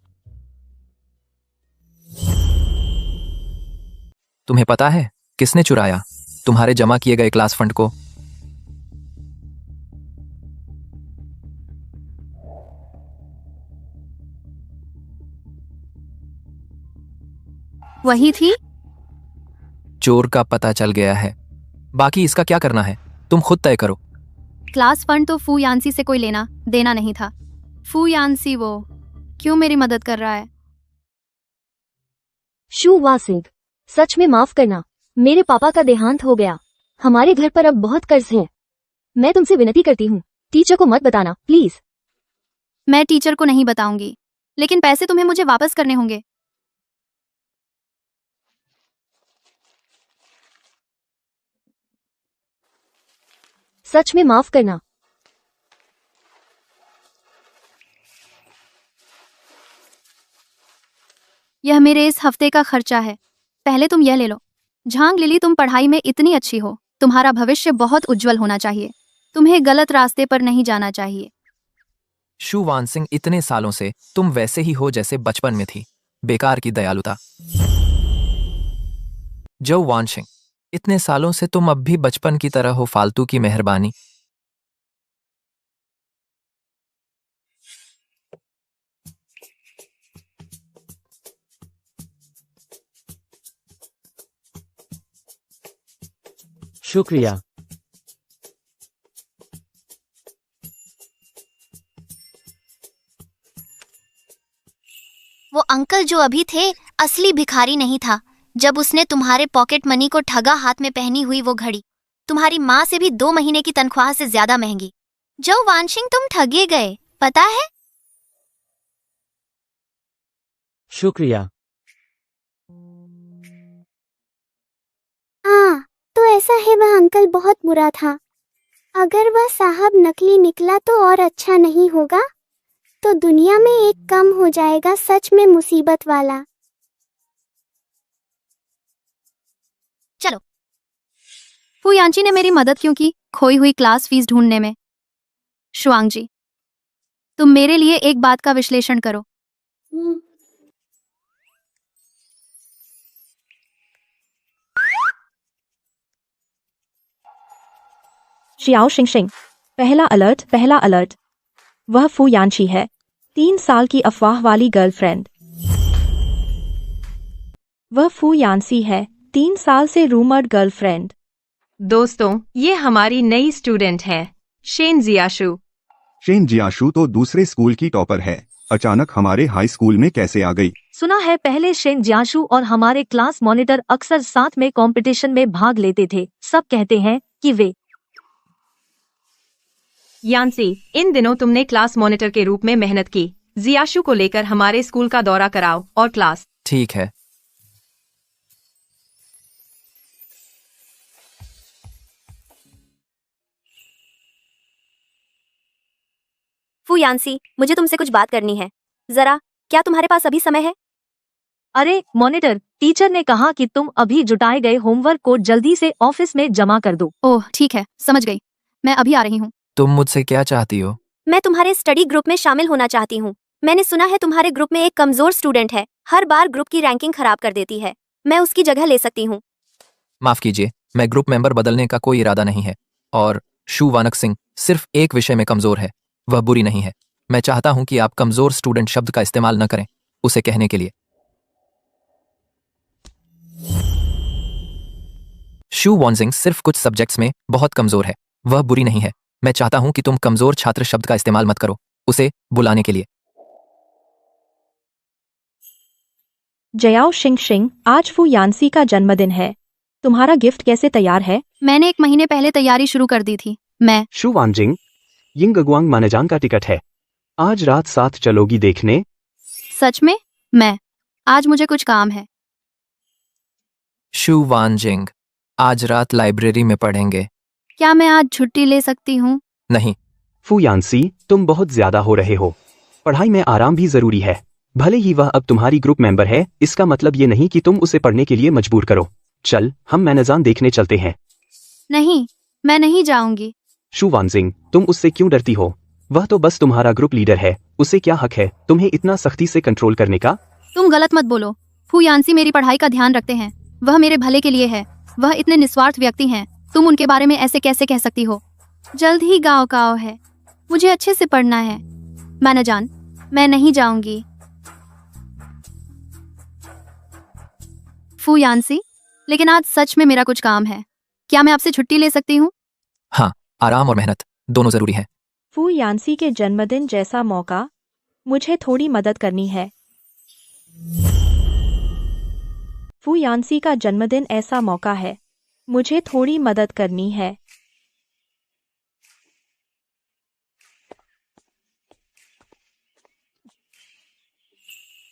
तुम्हें पता है किसने चुराया तुम्हारे जमा किए गए क्लास फंड को? वही थी। चोर का पता चल गया है, बाकी इसका क्या करना है तुम खुद तय करो। क्लास फंड तो फू यान्सी से कोई लेना देना नहीं था। फू यान्सी वो क्यों मेरी मदद कर रहा है? शू वासिंग, सच में माफ करना, मेरे पापा का देहांत हो गया। हमारे घर पर अब बहुत कर्ज है। मैं तुमसे विनती करती हूँ, टीचर को मत बताना प्लीज। मैं टीचर को नहीं बताऊंगी, लेकिन पैसे तुम्हें मुझे वापस करने होंगे। सच में माफ करना। यह मेरे इस हफ्ते का खर्चा है। पहले तुम यह ले लो। झांग लिली, तुम पढ़ाई में इतनी अच्छी हो, तुम्हारा भविष्य बहुत उज्जवल होना चाहिए। तुम्हें गलत रास्ते पर नहीं जाना चाहिए। शू वानसिंग, इतने सालों से तुम वैसे ही हो जैसे बचपन में थी। बेकार की दयालुता। जो वानसिंग, इतने सालों से तुम अब भी बचपन की तरह हो। फालतू की मेहरबानी। शुक्रिया। वो अंकल जो अभी थे असली भिखारी नहीं था। जब उसने तुम्हारे पॉकेट मनी को ठगा, हाथ में पहनी हुई वो घड़ी तुम्हारी माँ से भी 2 महीने की तनख्वाह से ज्यादा महंगी। जो वांशिंग तुम ठगे गए, पता है? शुक्रिया। हाँ, तो ऐसा है, वह अंकल बहुत बुरा था। अगर वह साहब नकली निकला तो और अच्छा नहीं होगा, तो दुनिया में एक कम हो जाएगा। सच में मुसीबत वाला। चलो। फू यांची ने मेरी मदद क्यों की खोई हुई क्लास फीस ढूंढने में? शुआंग जी, तुम मेरे लिए एक बात का विश्लेषण करो। शियाओ शिंगशिंग, पहला अलर्ट। वह फू यानची है, 3 साल की अफवाह वाली गर्लफ्रेंड। वह फू यानसी है, 3 साल से रूमर्ड गर्लफ्रेंड। दोस्तों, ये हमारी नई स्टूडेंट है, शेन जियाशु। शेन जियाशु तो दूसरे स्कूल की टॉपर है, अचानक हमारे हाई स्कूल में कैसे आ गई? सुना है पहले शेन जियाशु और हमारे क्लास मॉनिटर अक्सर साथ में कंपटीशन में भाग लेते थे। सब कहते हैं कि वे। यानसी, इन दिनों तुमने क्लास मॉनिटर के रूप में मेहनत की। जियाशु को लेकर हमारे स्कूल का दौरा कराओ और क्लास। ठीक है। फू यानसी, मुझे तुमसे कुछ बात करनी है। जरा, क्या तुम्हारे पास अभी समय है? अरे मॉनिटर, टीचर ने कहा कि तुम अभी जुटाए गए होमवर्क को जल्दी से ऑफिस में जमा कर दो। ओह ठीक है, समझ गई। मैं अभी आ रही हूँ। तुम मुझसे क्या चाहती हो? मैं तुम्हारे स्टडी ग्रुप में शामिल होना चाहती हूँ। मैंने सुना है तुम्हारे ग्रुप में एक कमजोर स्टूडेंट है, हर बार ग्रुप की रैंकिंग खराब कर देती है। मैं उसकी जगह ले सकती हूँ। माफ कीजिए, मैं ग्रुप मेंबर बदलने का कोई इरादा नहीं है। और शू वानक सिंह सिर्फ एक विषय में कमजोर है, वह बुरी नहीं है। मैं चाहता हूं कि आप कमजोर स्टूडेंट शब्द का इस्तेमाल न करें उसे कहने के लिए। शू वॉनजिंग सिर्फ कुछ सब्जेक्ट्स में बहुत कमजोर है, वह बुरी नहीं है। मैं चाहता हूं कि तुम कमजोर छात्र शब्द का इस्तेमाल मत करो उसे बुलाने के लिए। जयाओ शिंगशिंग, आज फू यानसी का जन्मदिन है। तुम्हारा गिफ्ट कैसे तैयार है? मैंने 1 महीने पहले तैयारी शुरू कर दी थी। मैं शू वानजिंग, यिंग गुआंग मानेजान का टिकट है। आज रात साथ चलोगी देखने? सच में? आज मुझे कुछ काम है। शू वानजिंग, आज रात लाइब्रेरी में पढ़ेंगे। क्या मैं आज छुट्टी ले सकती हूँ? नहीं। फू यानसी, तुम बहुत ज्यादा हो रहे हो। पढ़ाई में आराम भी जरूरी है। भले ही वह अब तुम्हारी ग्रुप मेंबर है, इसका मतलब ये नहीं कि तुम उसे पढ़ने के लिए मजबूर करो। चल, हम मैनेजान देखने चलते हैं। नहीं, मैं नहीं जाऊंगी। शू वानजिंग, तुम उससे क्यों डरती हो? वह तो बस तुम्हारा ग्रुप लीडर है, उसे क्या हक है तुम्हें इतना सख्ती से कंट्रोल करने का? तुम गलत मत बोलो। फू यानसी मेरी पढ़ाई का ध्यान रखते हैं, वह मेरे भले के लिए है। वह इतने निस्वार्थ व्यक्ति हैं, तुम उनके बारे में ऐसे कैसे कह सकती हो? जल्द ही गाँव है, मुझे अच्छे से पढ़ना है। मैनेजान, मैं नहीं जाऊंगी। फू यानसी, लेकिन आज सच में मेरा कुछ काम है। क्या मैं आपसे छुट्टी ले सकती हूँ? हाँ, आराम और मेहनत दोनों जरूरी है। फू यानसी के जन्मदिन जैसा मौका, मुझे थोड़ी मदद करनी है। फू यानसी का जन्मदिन ऐसा मौका है, मुझे थोड़ी मदद करनी है।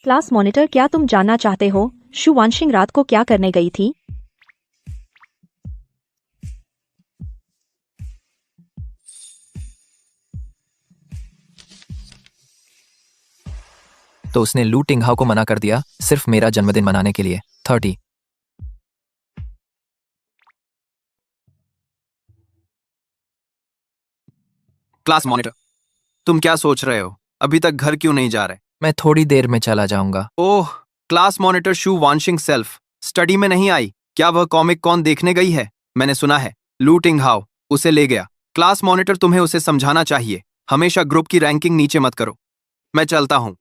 क्लास मॉनिटर, क्या तुम जानना चाहते हो शू वानशिंग रात को क्या करने गई थी? तो उसने लू टिंगहाओ को मना कर दिया सिर्फ मेरा जन्मदिन मनाने के लिए। 30। क्लास मॉनिटर, तुम क्या सोच रहे हो? अभी तक घर क्यों नहीं जा रहे? मैं थोड़ी देर में चला जाऊंगा। ओह, क्लास मॉनिटर शू वानशिंग सेल्फ स्टडी में नहीं आई। क्या वह कॉमिक कॉन देखने गई है? मैंने सुना है लू टिंगहाओ उसे ले गया। क्लास मॉनिटर, तुम्हें उसे समझाना चाहिए, हमेशा ग्रुप की रैंकिंग नीचे मत करो। मैं चलता हूं।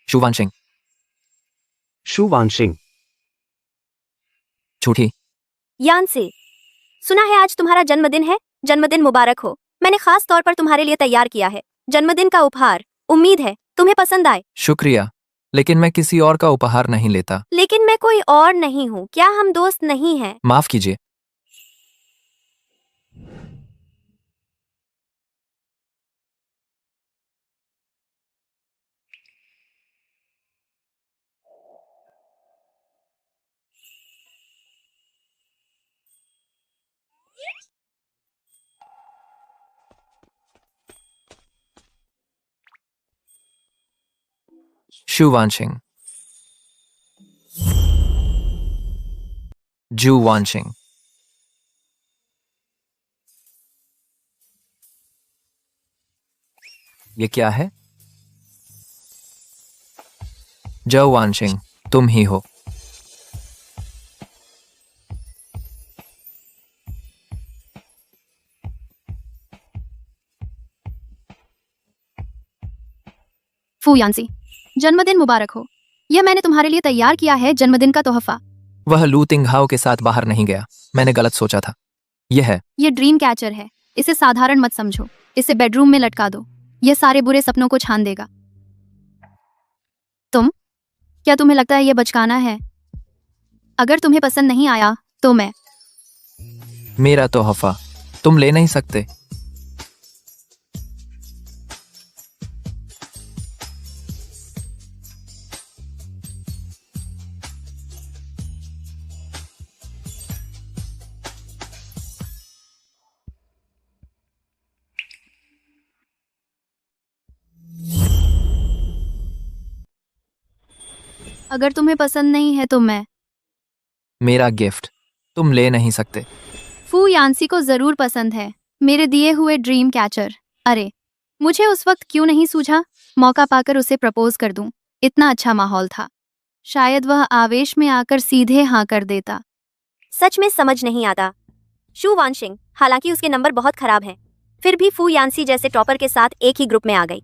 शू वानशिंग। शू वानशिंग। झूठी। यानसी, सुना है आज तुम्हारा जन्मदिन है, जन्मदिन मुबारक हो। मैंने खास तौर पर तुम्हारे लिए तैयार किया है जन्मदिन का उपहार। उम्मीद है तुम्हें पसंद आए। शुक्रिया, लेकिन मैं किसी और का उपहार नहीं लेता। लेकिन मैं कोई और नहीं हूँ, क्या हम दोस्त नहीं हैं? माफ कीजिए। Shu Wanxing. Ju Wanxing. ये क्या है? जो वानशिंग, तुम ही हो। फू यानसी, जन्मदिन मुबारक हो। यह मैंने तुम्हारे लिए तैयार किया है जन्मदिन का तोहफा। वह लू तिंगहाओ के साथ बाहर नहीं गया, मैंने गलत सोचा था। यह है। यह ड्रीम कैचर है, इसे साधारण मत समझो। इसे बेडरूम में लटका दो, यह सारे बुरे सपनों को छान देगा। क्या तुम्हें लगता है यह बचकाना है? अगर तुम्हें पसंद नहीं आया तो मैं। मेरा तोहफा तुम ले नहीं सकते। अगर तुम्हें पसंद नहीं है तो मैं। मेरा गिफ्ट तुम ले नहीं सकते। फू यानसी को जरूर पसंद है मेरे दिए हुए ड्रीम कैचर। अरे, मुझे उस वक्त क्यों नहीं सूझा मौका पाकर उसे प्रपोज कर दूं। इतना अच्छा माहौल था, शायद वह आवेश में आकर सीधे हाँ कर देता। सच में समझ नहीं आता। शू वानशिंग, हालांकि उसके नंबर बहुत खराब हैं, फिर भी फू यानसी जैसे टॉपर के साथ एक ही ग्रुप में आ गई।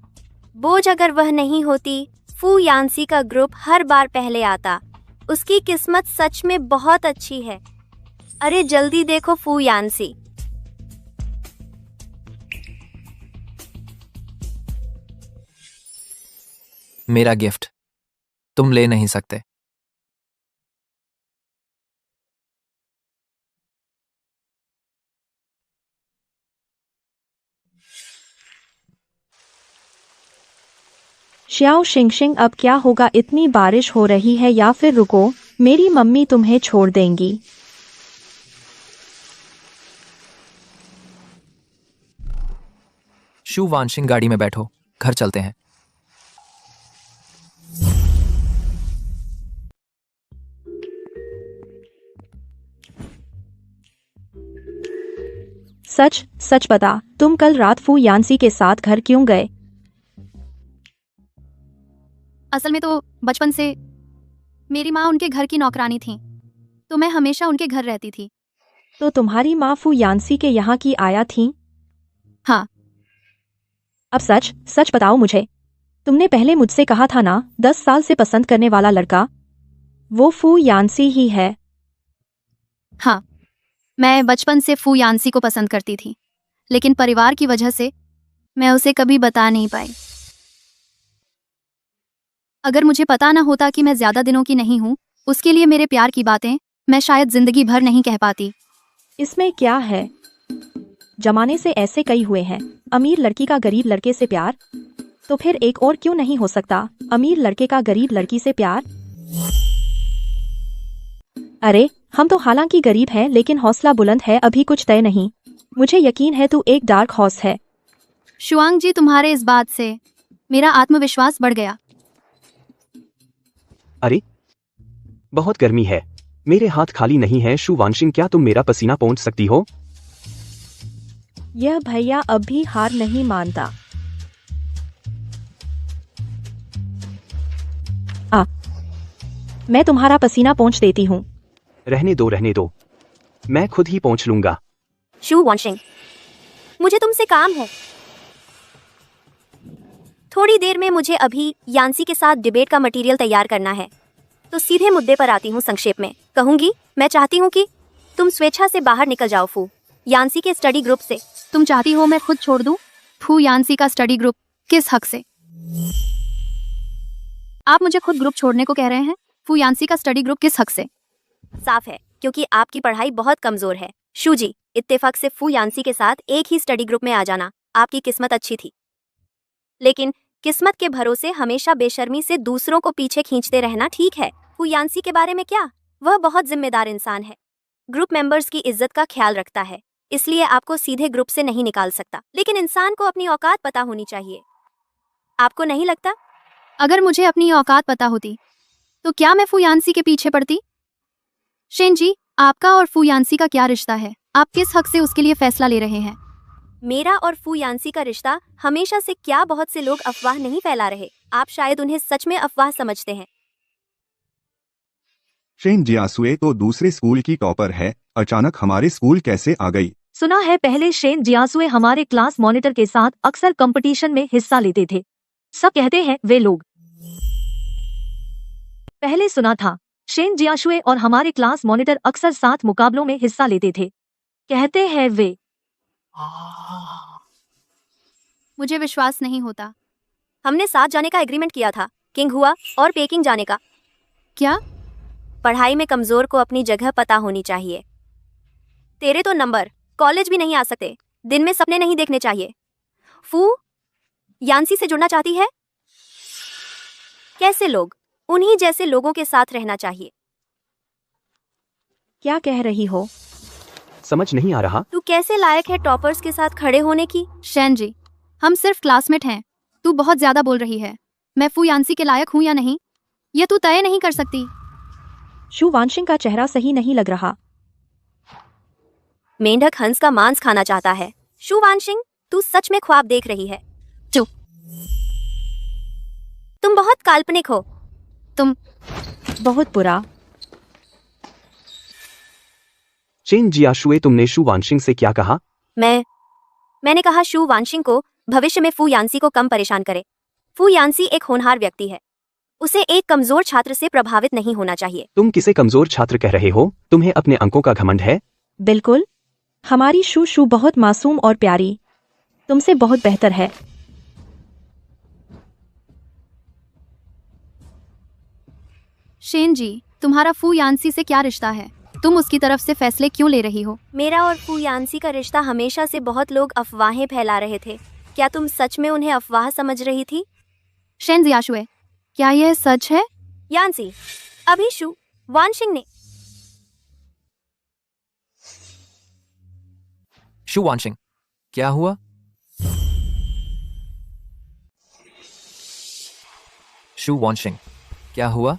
बोझ अगर वह नहीं होती, फू यानसी का ग्रुप हर बार पहले आता। उसकी किस्मत सच में बहुत अच्छी है। अरे जल्दी देखो फू यानसी। मेरा गिफ्ट तुम ले नहीं सकते। श्याओ शिंगशिंग, अब क्या होगा? इतनी बारिश हो रही है, या फिर रुको, मेरी मम्मी तुम्हें छोड़ देंगी। शू वानशिंग, गाड़ी में बैठो, घर चलते हैं। सच सच बता, तुम कल रात फू यानसी के साथ घर क्यों गए? असल में तो बचपन से मेरी माँ उनके घर की नौकरानी थी, तो मैं हमेशा उनके घर रहती थी। तो तुम्हारी माँ फू यानसी के यहाँ की आया थी? हाँ। अब सच सच बताओ मुझे, तुमने पहले मुझसे कहा था ना 10 साल से पसंद करने वाला लड़का वो फू यानसी ही है। हाँ, मैं बचपन से फू यानसी को पसंद करती थी, लेकिन परिवार की वजह से मैं उसे कभी बता नहीं पाई। अगर मुझे पता ना होता कि मैं ज्यादा दिनों की नहीं हूँ, उसके लिए मेरे प्यार की बातें मैं शायद जिंदगी भर नहीं कह पाती। इसमें क्या है? जमाने से ऐसे कई हुए हैं, अमीर लड़की का गरीब लड़के से प्यार, तो फिर एक और क्यों नहीं हो सकता, अमीर लड़के का गरीब लड़की से प्यार। अरे, हम तो हालांकि गरीब हैं, लेकिन हौसला बुलंद है, अभी कुछ तय नहीं। मुझे यकीन है तू एक डार्क हॉर्स है। शुआंग जी, तुम्हारे इस बात से मेरा आत्मविश्वास बढ़ गया। अरे, बहुत गर्मी है, मेरे हाथ खाली नहीं है। शू वानशिंग, क्या तुम मेरा पसीना पोंछ सकती हो? यह भैया अब भी हार नहीं मानता। मैं तुम्हारा पसीना पोंछ देती हूँ। रहने दो, मैं खुद ही पोंछ लूंगा। शू वानशिंग, मुझे तुमसे काम है। थोड़ी देर में मुझे अभी यानसी के साथ डिबेट का मटेरियल तैयार करना है, तो सीधे मुद्दे पर आती हूँ। संक्षेप में कहूंगी, मैं चाहती हूँ कि तुम स्वेच्छा से बाहर निकल जाओ फू यान्सी के स्टडी ग्रुप से। तुम चाहती हो मैं खुद छोड़ दूं फू यान्सी का स्टडी ग्रुप? किस हक से? आप मुझे खुद ग्रुप छोड़ने को कह रहे हैं? फू यान्सी का स्टडी ग्रुप किस हक से? साफ है, क्योंकि आपकी पढ़ाई बहुत कमजोर है। शू जी, इत्तेफाक से फू यान्सी के साथ एक ही स्टडी ग्रुप में आ जाना आपकी किस्मत अच्छी थी, लेकिन किस्मत के भरोसे हमेशा बेशर्मी से दूसरों को पीछे खींचते रहना ठीक है। फू यान्सी के बारे में क्या? वह बहुत जिम्मेदार इंसान है, ग्रुप मेंबर्स की इज्जत का ख्याल रखता है, इसलिए आपको सीधे ग्रुप से नहीं निकाल सकता। लेकिन इंसान को अपनी औकात पता होनी चाहिए, आपको नहीं लगता? अगर मुझे अपनी औकात पता होती तो क्या मैं फू यान्सी के पीछे पड़ती? शेन जी, आपका और फू यान्सी का क्या रिश्ता है? आप किस हक से उसके लिए फैसला ले रहे हैं? मेरा और फू यान्सी का रिश्ता हमेशा से क्या बहुत से लोग अफवाह नहीं फैला रहे, आप शायद उन्हें सच में अफवाह समझते हैं। शेन जियासुए तो दूसरे स्कूल की टॉपर है, अचानक हमारे स्कूल कैसे आ गई? सुना है पहले शेन जियासुए हमारे क्लास मॉनिटर के साथ अक्सर कंपटीशन में हिस्सा लेते थे। सब कहते हैं वे लोग। पहले सुना था शेन जियासुए और हमारे क्लास मॉनिटर अक्सर साथ मुकाबलों में हिस्सा लेते थे, कहते हैं वे। मुझे विश्वास नहीं होता। हमने साथ जाने का एग्रीमेंट किया था, किंग हुआ और पेकिंग जाने का। क्या? पढ़ाई में कमजोर को अपनी जगह पता होनी चाहिए। तेरे तो नंबर कॉलेज भी नहीं आ सकते, दिन में सपने नहीं देखने चाहिए। फू यान्सी से जुड़ना चाहती है? कैसे लोग? उन्हीं जैसे लोगों के साथ रहना चाहिए। क्या कह रही हो? समझ नहीं आ रहा। तू कैसे लायक है टॉपर्स के साथ खड़े होने की? शेन जी, हम सिर्फ क्लासमेट हैं, तू बहुत ज्यादा बोल रही है। मैं फू यान्सी के लायक हूँ या नहीं, ये तू तय नहीं कर सकती। शू वानशिंग का चेहरा सही नहीं लग रहा। मेंढक हंस का मांस खाना चाहता है। शू वानशिंग, तू सच में ख्वाब देख रही है। चुप। तुम बहुत काल्पनिक हो। तुम बहुत बुरा। शेन जियासुए, तुमने शू वानशिंग से क्या कहा? मैंने कहा शू वानशिंग को भविष्य में फू यान्सी को कम परेशान करे। फू यान्सी एक होनहार व्यक्ति है, उसे एक कमजोर छात्र से प्रभावित नहीं होना चाहिए। तुम किसे कमजोर छात्र कह रहे हो? तुम्हें अपने अंकों का घमंड है? बिल्कुल, हमारी शू बहुत मासूम और प्यारी तुमसे बहुत बेहतर है। शेन जी, तुम्हारा फू यान्सी से क्या रिश्ता है? तुम उसकी तरफ से फैसले क्यों ले रही हो? मेरा और फू यान्सी का रिश्ता हमेशा से बहुत लोग अफवाहें फैला रहे थे। क्या तुम सच में उन्हें अफवाह समझ रही थी? शेन जियासुए, क्या यह सच है? यान्सी, अभी शू वानशिंग ने। शू वानशिंग, क्या हुआ? शू वानशिंग, क्या हुआ?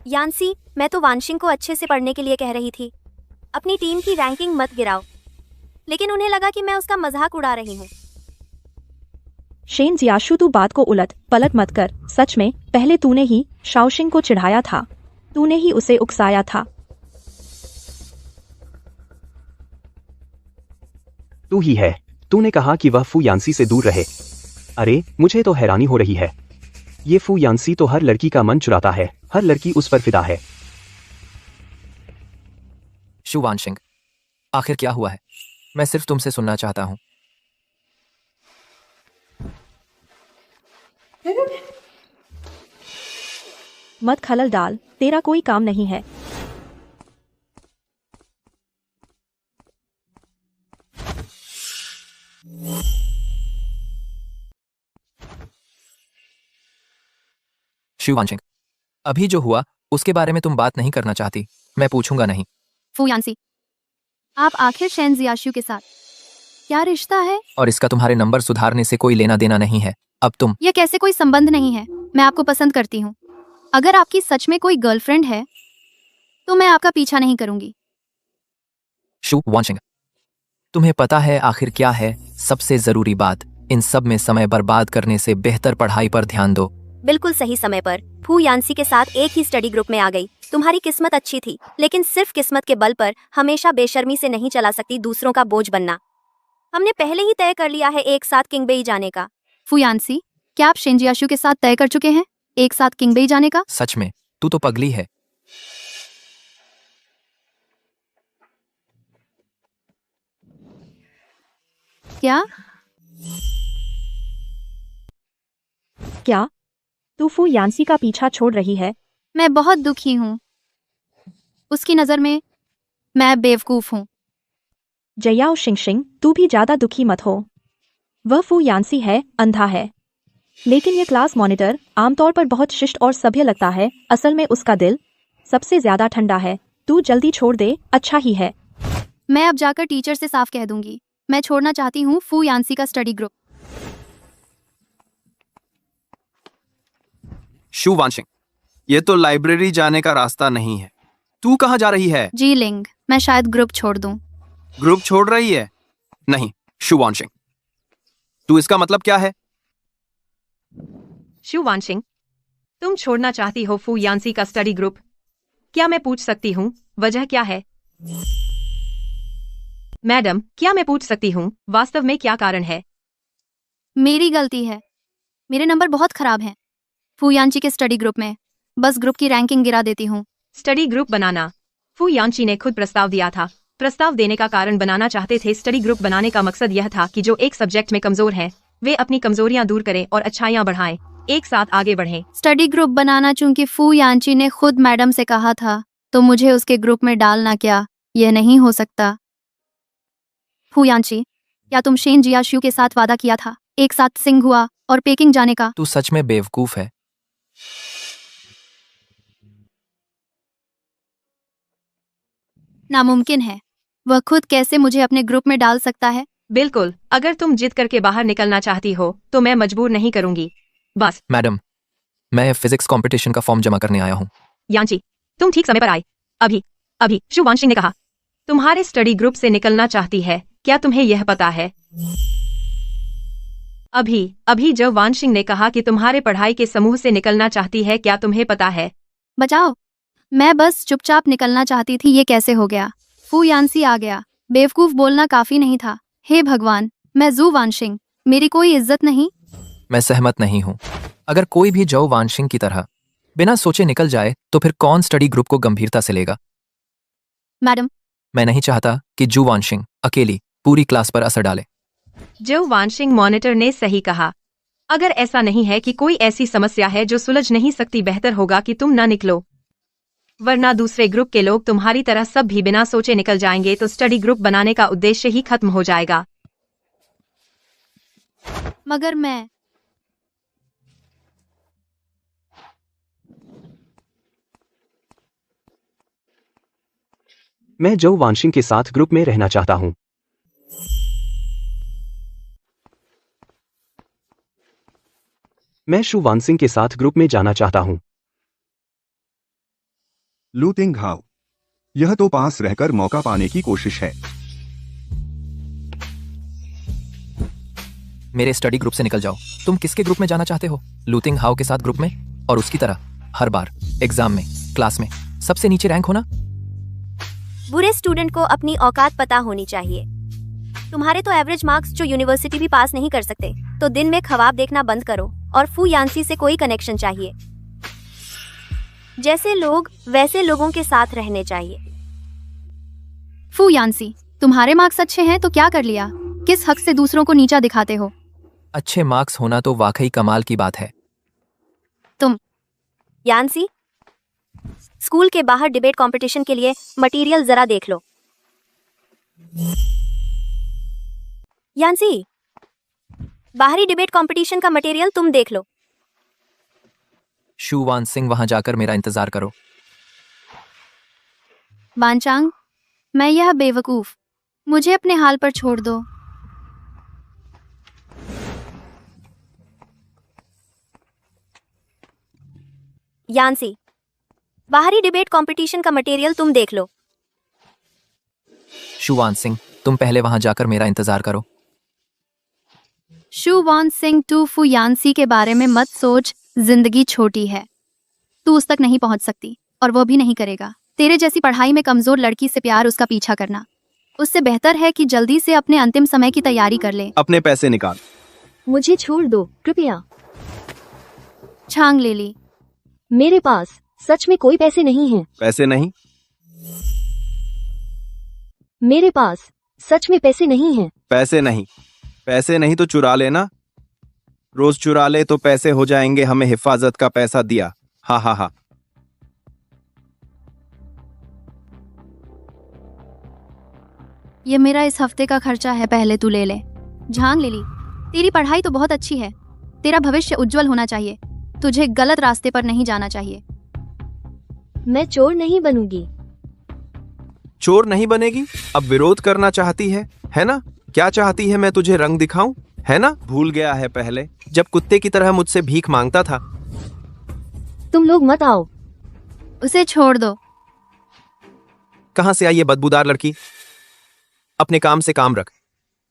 यान्सी, मैं तो वानशिंग को अच्छे से पढ़ने के लिए कह रही थी, अपनी टीम की रैंकिंग मत गिराओ, लेकिन उन्हें लगा कि मैं उसका मजाक उड़ा रही हूँ। शेन जियासु, तू बात को उलट पलट मत कर। सच में पहले तूने ही शाओशिंग को चिढ़ाया था, तूने ही उसे उकसाया था। तू ही है, तूने कहा कि वह फू यान्सी से दूर रहे। अरे मुझे तो हैरानी हो रही है, ये फू यान्सी तो हर लड़की का मन चुराता है, हर लड़की उस पर फिदा है। शू वानशिंग, आखिर क्या हुआ है? मैं सिर्फ तुमसे सुनना चाहता हूँ। मत खलल डाल, तेरा कोई काम नहीं है। शू वानशिंग, अभी जो हुआ उसके बारे में तुम बात नहीं करना चाहती, मैं पूछूंगा नहीं। फू यान्सी, आप आखिर शेन जियासु के साथ क्या रिश्ता है? और इसका तुम्हारे नंबर सुधारने से कोई लेना देना नहीं है। अब तुम यह कैसे कोई संबंध नहीं है? मैं आपको पसंद करती हूँ। अगर आपकी सच में कोई गर्लफ्रेंड है तो मैं आपका पीछा नहीं करूंगी। शू वानशिंग, तुम्हें पता है आखिर क्या है सबसे जरूरी बात? इन सब में समय बर्बाद करने से बेहतर पढ़ाई पर ध्यान दो। बिल्कुल सही समय पर फू यान्सी के साथ एक ही स्टडी ग्रुप में आ गई। तुम्हारी किस्मत अच्छी थी, लेकिन सिर्फ किस्मत के बल पर हमेशा बेशर्मी से नहीं चला सकती दूसरों का बोझ बनना। हमने पहले ही तय कर लिया है एक साथ किंगबेई जाने का। फू यान्सी, क्या आप शेन जियासु के साथ तय कर चुके हैं एक साथ किंगबेई जाने का? सच में? तू तो पगली है। क्या? क्या तू फू यान्सी का पीछा छोड़ रही है? मैं बहुत दुखी हूँ। उसकी नजर में मैं बेवकूफ हूँ। जयाओ शिंगशिंग, तू भी ज्यादा दुखी मत हो। वह फू यान्सी है, अंधा है, लेकिन यह क्लास मॉनिटर आमतौर पर बहुत शिष्ट और सभ्य लगता है। असल में उसका दिल सबसे ज्यादा ठंडा है। तू जल्दी छोड़ दे, अच्छा ही है। मैं अब जाकर टीचर से साफ कह दूंगी। मैं छोड़ना चाहती हूँ फू यान्सी का स्टडी ग्रुप। शू वानशिंग, ये तो लाइब्रेरी जाने का रास्ता नहीं है। तू कहाँ जा रही है? जी लिंग, मैं शायद ग्रुप छोड़ दूं। ग्रुप छोड़ रही है? नहीं शू वानशिंग, तू इसका मतलब क्या है? शू वानशिंग, तुम छोड़ना चाहती हो फू यान्सी का स्टडी ग्रुप। क्या मैं पूछ सकती हूँ वजह क्या है? मैडम, क्या मैं पूछ सकती हूँ वास्तव में क्या कारण है? मेरी गलती है। मेरे नंबर बहुत खराब हैं फू यान्सी के स्टडी ग्रुप में। बस ग्रुप की रैंकिंग गिरा देती हूँ। स्टडी ग्रुप बनाना फू यान्सी ने खुद प्रस्ताव दिया था। प्रस्ताव देने का कारण बनाना चाहते थे। स्टडी ग्रुप बनाने का मकसद यह था कि जो एक सब्जेक्ट में कमजोर हैं, वे अपनी कमजोरियां दूर करें और अच्छाइयां बढ़ाएं, एक साथ आगे बढ़ें। स्टडी ग्रुप बनाना चूंकि फू यान्सी ने खुद मैडम से कहा था, तो मुझे उसके ग्रुप में डालना क्या? यह नहीं हो सकता। फू यान्सी, क्या तुम शेन जियाशू के साथ वादा किया था एक साथ सिंघुआ और पेकिंग जाने का? तू सच में बेवकूफ है। नामुमकिन है। वह खुद कैसे मुझे अपने ग्रुप में डाल सकता है? बिल्कुल, अगर तुम जिद करके बाहर निकलना चाहती हो तो मैं मजबूर नहीं करूंगी। बस। मैडम, मैं फिजिक्स कंपटीशन का फॉर्म जमा करने आया हूँ। यान्सी, तुम ठीक समय पर आई। अभी शू वानशिंग ने कहा तुम्हारे स्टडी ग्रुप से निकलना चाहती है। क्या तुम्हें यह पता है? अभी जो वानशिंग ने कहा कि तुम्हारे पढ़ाई के समूह से निकलना चाहती है, क्या तुम्हें पता है? बचाओ, मैं बस चुपचाप निकलना चाहती थी। ये कैसे हो गया? फू यान्सी आ गया। बेवकूफ बोलना काफी नहीं था। हे भगवान, मैं जू वानशिंग, मेरी कोई इज्जत नहीं। मैं सहमत नहीं हूँ। अगर कोई भी जो वानशिंग की तरह बिना सोचे निकल जाए तो फिर कौन स्टडी ग्रुप को गंभीरता से लेगा? मैडम, मैं नहीं चाहता कि जू वानशिंग अकेली पूरी क्लास पर असर डाले। जो वानशिंग मॉनिटर ने सही कहा। अगर ऐसा नहीं है कि कोई ऐसी समस्या है जो सुलझ नहीं सकती, बेहतर होगा कि तुम ना निकलो, वरना दूसरे ग्रुप के लोग तुम्हारी तरह सब भी बिना सोचे निकल जाएंगे तो स्टडी ग्रुप बनाने का उद्देश्य ही खत्म हो जाएगा। मगर मैं जो वानशिंग के साथ ग्रुप में रहना चाहता हूँ। मैं शू वानशिंग के साथ ग्रुप में जाना चाहता हूँ। लू तिंग हाओ, यह तो पास रहकर मौका पाने की कोशिश है। मेरे स्टडी ग्रुप से निकल जाओ। तुम किसके ग्रुप में जाना चाहते हो? लू तिंग हाओ के साथ ग्रुप में? और उसकी तरह हर बार एग्जाम में क्लास में सबसे नीचे रैंक होना? बुरे स्टूडेंट को अपनी औकात पता होनी चाहिए। तुम्हारे तो एवरेज मार्क्स जो यूनिवर्सिटी भी पास नहीं कर सकते, तो दिन में ख्वाब देखना बंद करो और फू यान्सी से कोई कनेक्शन चाहिए। जैसे लोग वैसे लोगों के साथ रहने चाहिए। फू यान्सी, तुम्हारे मार्क्स अच्छे हैं तो क्या कर लिया? किस हक से दूसरों को नीचा दिखाते हो? अच्छे मार्क्स होना तो वाकई कमाल की बात है। तुम यान्सी, स्कूल के बाहर डिबेट कंपटीशन के लिए मटेरियल जरा देख लो। यान्सी, बाहरी डिबेट कंपटीशन का मटेरियल तुम देख लो। शू वानशिंग, वहां जाकर मेरा इंतजार करो। बानचांग, मैं यह बेवकूफ, मुझे अपने हाल पर छोड़ दो। यान्सी, बाहरी डिबेट कंपटीशन का मटेरियल तुम देख लो। शू वानशिंग, तुम पहले वहां जाकर मेरा इंतजार करो। शू वानशिंग, तू फू यान्सी के बारे में मत सोच। जिंदगी छोटी है, तू उस तक नहीं पहुंच सकती और वो भी नहीं करेगा। तेरे जैसी पढ़ाई में कमजोर लड़की से प्यार उसका पीछा करना, उससे बेहतर है कि जल्दी से अपने अंतिम समय की तैयारी कर ले। अपने पैसे निकाल। मुझे छोड़ दो कृपया। छांग ले ली। मेरे पास सच में कोई पैसे नहीं हैं। पैसे नहीं? मेरे पास सच में पैसे नहीं हैं। पैसे नहीं? पैसे नहीं तो चुरा लेना। रोज चुरा ले तो पैसे हो जाएंगे, हमें हिफाजत का पैसा दिया। हा हा हा। ये मेरा इस हफ्ते का खर्चा है, पहले तू ले ले। झांग ले ली। तेरी पढ़ाई तो बहुत अच्छी है, तेरा भविष्य उज्जवल होना चाहिए, तुझे गलत रास्ते पर नहीं जाना चाहिए। मैं चोर नहीं बनूंगी। चोर नहीं बनेगी? अब विरोध करना चाहती है ना? क्या चाहती है, मैं तुझे रंग दिखाऊं, है ना? भूल गया है पहले जब कुत्ते की तरह मुझसे भीख मांगता था। तुम लोग मत आओ। उसे छोड़ दो। कहां से आई ये बदबूदार लड़की? अपने काम से काम रख।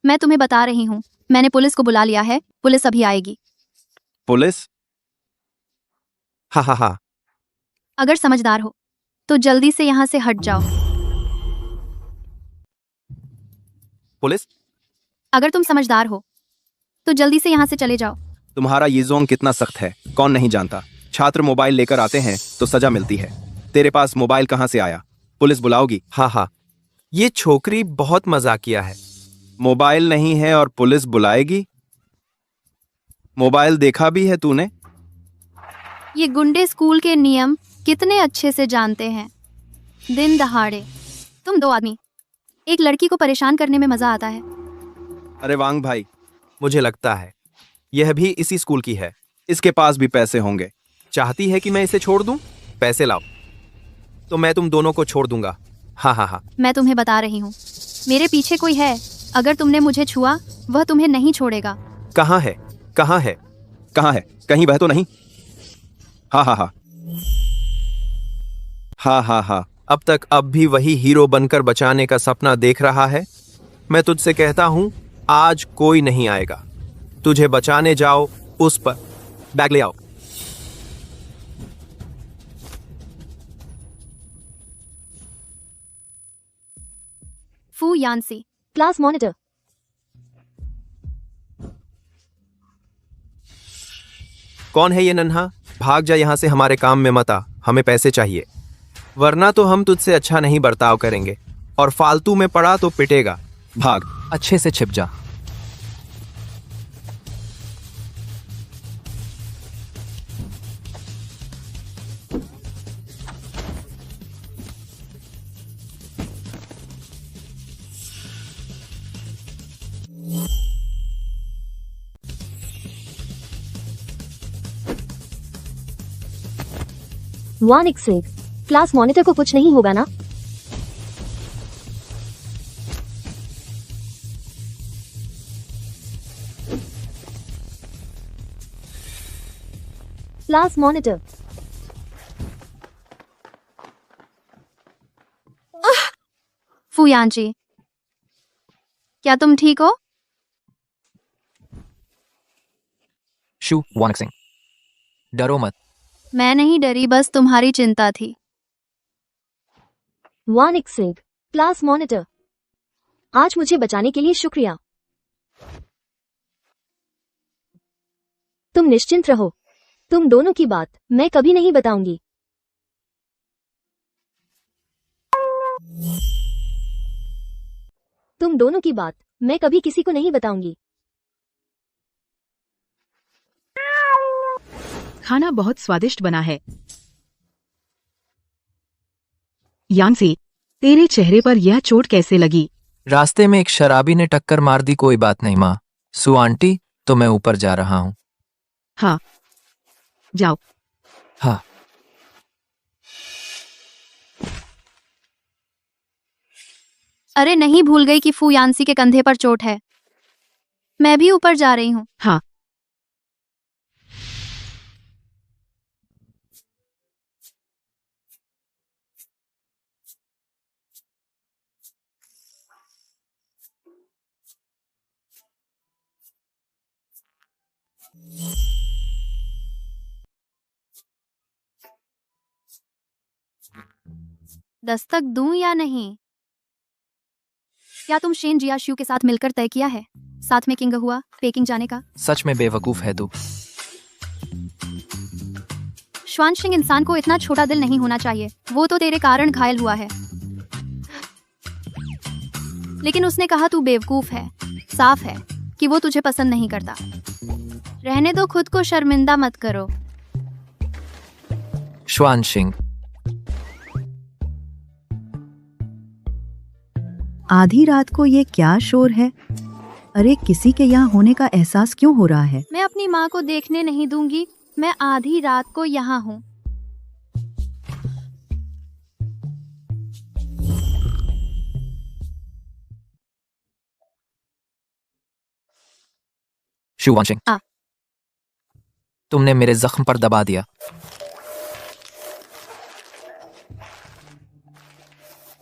मैं तुम्हें बता रही हूँ, मैंने पुलिस को बुला लिया है, पुलिस अभी आएगी। पुलिस? हा हा हा। अगर समझदार हो तो जल्दी से यहाँ से हट जाओ। पुलिस? अगर तुम समझदार हो तो जल्दी से यहाँ से चले जाओ। तुम्हारा ये जोन कितना सख्त है कौन नहीं जानता। छात्र मोबाइल लेकर आते हैं तो सजा मिलती है। तेरे पास मोबाइल कहाँ से आया? पुलिस बुलाओगी? हाँ हाँ, ये छोकरी बहुत मजाकिया है। मोबाइल नहीं है और पुलिस बुलाएगी? मोबाइल देखा भी है तूने? ये गुंडे स्कूल के नियम कितने अच्छे से जानते हैं। दिन दहाड़े तुम दो आदमी एक लड़की को परेशान करने में मजा आता है। अरे वांग भाई, मुझे लगता है यह भी इसी स्कूल की है। इसके पास भी पैसे होंगे। चाहती है कि मैं इसे छोड़ दूं? पैसे लाओ तो मैं तुम दोनों को छोड़ दूंगा। हाँ हाँ हाँ। मैं तुम्हें बता रही हूँ, मेरे पीछे कोई है। अगर तुमने मुझे छुआ वह तुम्हें नहीं छोड़ेगा। कहाँ है? कहाँ है? कहाँ है? कहीं वह तो नहीं? हाँ हाँ हाँ हाँ हाँ हाँ। अब तक अब भी वही हीरो बनकर बचाने का सपना देख रहा है। मैं तुझसे कहता हूं, आज कोई नहीं आएगा। तुझे बचाने जाओ उस पर। बैग ले आओ। फू यानसी, क्लास मॉनिटर। कौन है ये नन्हा? भाग जा यहाँ से, हमारे काम में मत आ। हमें पैसे चाहिए, वरना तो हम तुझसे अच्छा नहीं बर्ताव करेंगे और फालतू में पड़ा तो पिटेगा। भाग। अच्छे से छिप जा। वानिक से क्लास मॉनिटर को कुछ नहीं होगा ना? Class monitor. फू यानची, क्या तुम ठीक हो? शू वांग सिंह, डरो मत। मैं नहीं डरी, बस तुम्हारी चिंता थी। Vanik Singh, class monitor. आज मुझे बचाने के लिए शुक्रिया। तुम निश्चिंत रहो, तुम दोनों की बात मैं कभी नहीं बताऊंगी। तुम दोनों की बात मैं कभी किसी को नहीं बताऊंगी। खाना बहुत स्वादिष्ट बना है। यानसी, तेरे चेहरे पर यह चोट कैसे लगी? रास्ते में एक शराबी ने टक्कर मार दी। कोई बात नहीं माँ। सु आंटी, तो मैं ऊपर जा रहा हूँ। हाँ, जाओ। हाँ। अरे नहीं, भूल गई कि फू यानसी के कंधे पर चोट है। मैं भी ऊपर जा रही हूँ। हाँ। दस्तक दूं या नहीं? क्या तुम शेन जियाशू के साथ मिलकर तय किया है साथ में किंग हुआ पेकिंग जाने का? सच में बेवकूफ है तू। श्वानशिंग, इंसान को इतना छोटा दिल नहीं होना चाहिए। वो तो तेरे कारण घायल हुआ है, लेकिन उसने कहा तू बेवकूफ है। साफ है कि वो तुझे पसंद नहीं करता। रहने दो, खुद को शर्मिंदा मत करो। शुआनशिंग, आधी रात को ये क्या शोर है? अरे किसी के यहाँ होने का एहसास क्यों हो रहा है? मैं अपनी माँ को देखने नहीं दूंगी। मैं आधी रात को यहाँ हूँ। शुआनशिंग, तुमने मेरे जख्म पर दबा दिया।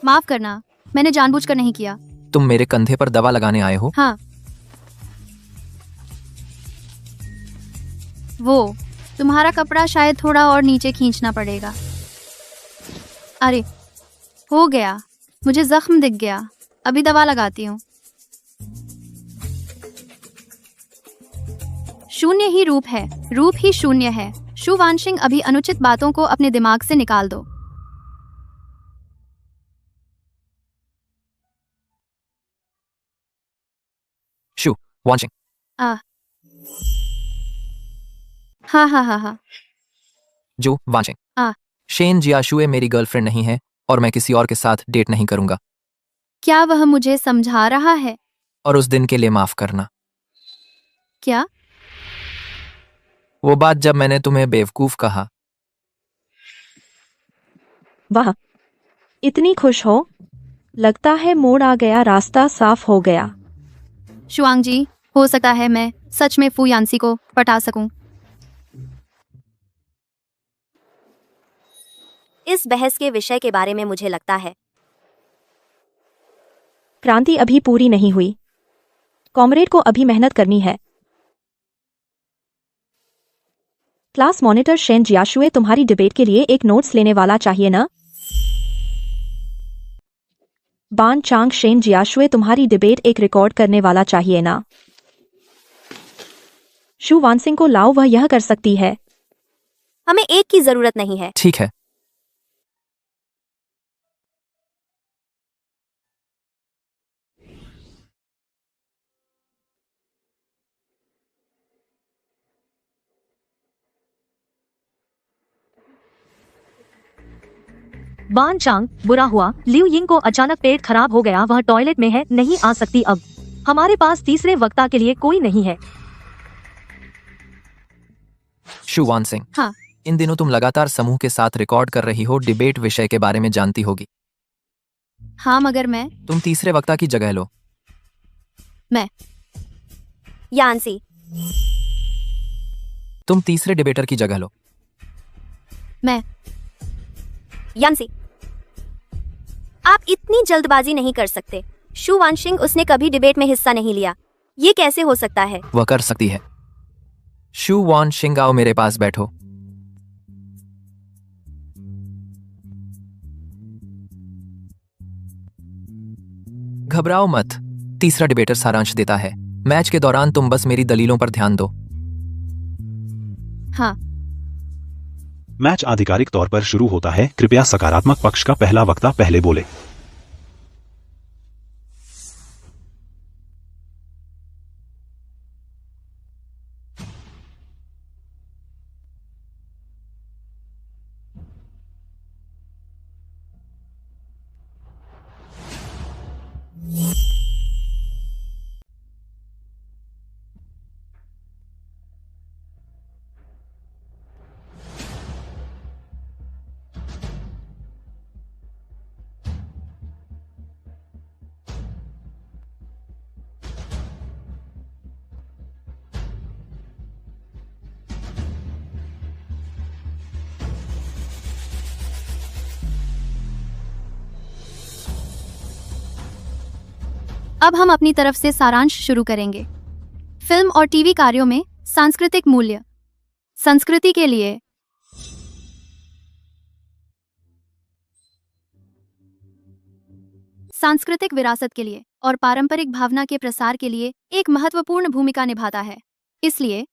माफ करना, मैंने जानबूझकर नहीं किया। तुम मेरे कंधे पर दवा लगाने आए हो? हाँ। वो तुम्हारा कपड़ा शायद थोड़ा और नीचे खींचना पड़ेगा। अरे हो गया, मुझे जख्म दिख गया। अभी दवा लगाती हूँ। शून्य ही रूप है, रूप ही शून्य है। शुवानशिंग, अभी अनुचित बातों को अपने दिमाग से निकाल दो। वांशिंग, हाँ। जो वांशिंग, शेन जियाशुए मेरी गर्लफ्रेंड नहीं है और मैं किसी और के साथ डेट नहीं करूंगा। क्या वह मुझे समझा रहा है? और उस दिन के लिए माफ करना। क्या? वो बात जब मैंने तुम्हें बेवकूफ कहा। वाह, इतनी खुश हो? लगता है मोड़ आ गया, रास्ता साफ हो गया। शुआंग जी, हो सकता है मैं सच में फू यानसी को पटा सकूं। इस बहस के विषय के बारे में मुझे लगता है क्रांति अभी पूरी नहीं हुई। कॉमरेड को अभी मेहनत करनी है। क्लास मॉनिटर शेन जियाशुए, तुम्हारी डिबेट के लिए एक नोट्स लेने वाला चाहिए ना? बान चांग, शेन जियाशुए, तुम्हारी डिबेट एक रिकॉर्ड करने वाला चाहिए ना? शु वानसिंग को लाओ, वह यह कर सकती है। हमें एक की जरूरत नहीं है। ठीक है। बान चांग, बुरा हुआ लिu यिंग को अचानक पेट खराब हो गया। वह टॉयलेट में है, नहीं आ सकती। अब हमारे पास तीसरे वक्ता के लिए कोई नहीं है। शु वानसिंग, हाँ। इन दिनों तुम लगातार समूह के साथ रिकॉर्ड कर रही हो, डिबेट विषय के बारे में जानती होगी। हाँ, मगर मैं तुम तीसरे वक्ता की जगह लो। मैं यानसी, तुम तीसरे डिबेटर की जगह लो। मैं यानसी, आप इतनी जल्दबाजी नहीं कर सकते। शु वानशिंग, उसने कभी डिबेट में हिस्सा नहीं लिया। ये कैसे हो सकता है? वह कर सकती है। शु वानशिंग, आओ मेरे पास बैठो। घबराओ मत, तीसरा डिबेटर सारांश देता है। मैच के दौरान तुम बस मेरी दलीलों पर ध्यान दो। हाँ। मैच आधिकारिक तौर पर शुरू होता है। कृपया सकारात्मक पक्ष का पहला वक्ता पहले बोले। अब हम अपनी तरफ से सारांश शुरू करेंगे। फिल्म और टीवी कार्यों में सांस्कृतिक मूल्य, संस्कृति के लिए सांस्कृतिक विरासत के लिए और पारंपरिक भावना के प्रसार के लिए एक महत्वपूर्ण भूमिका निभाता है। इसलिए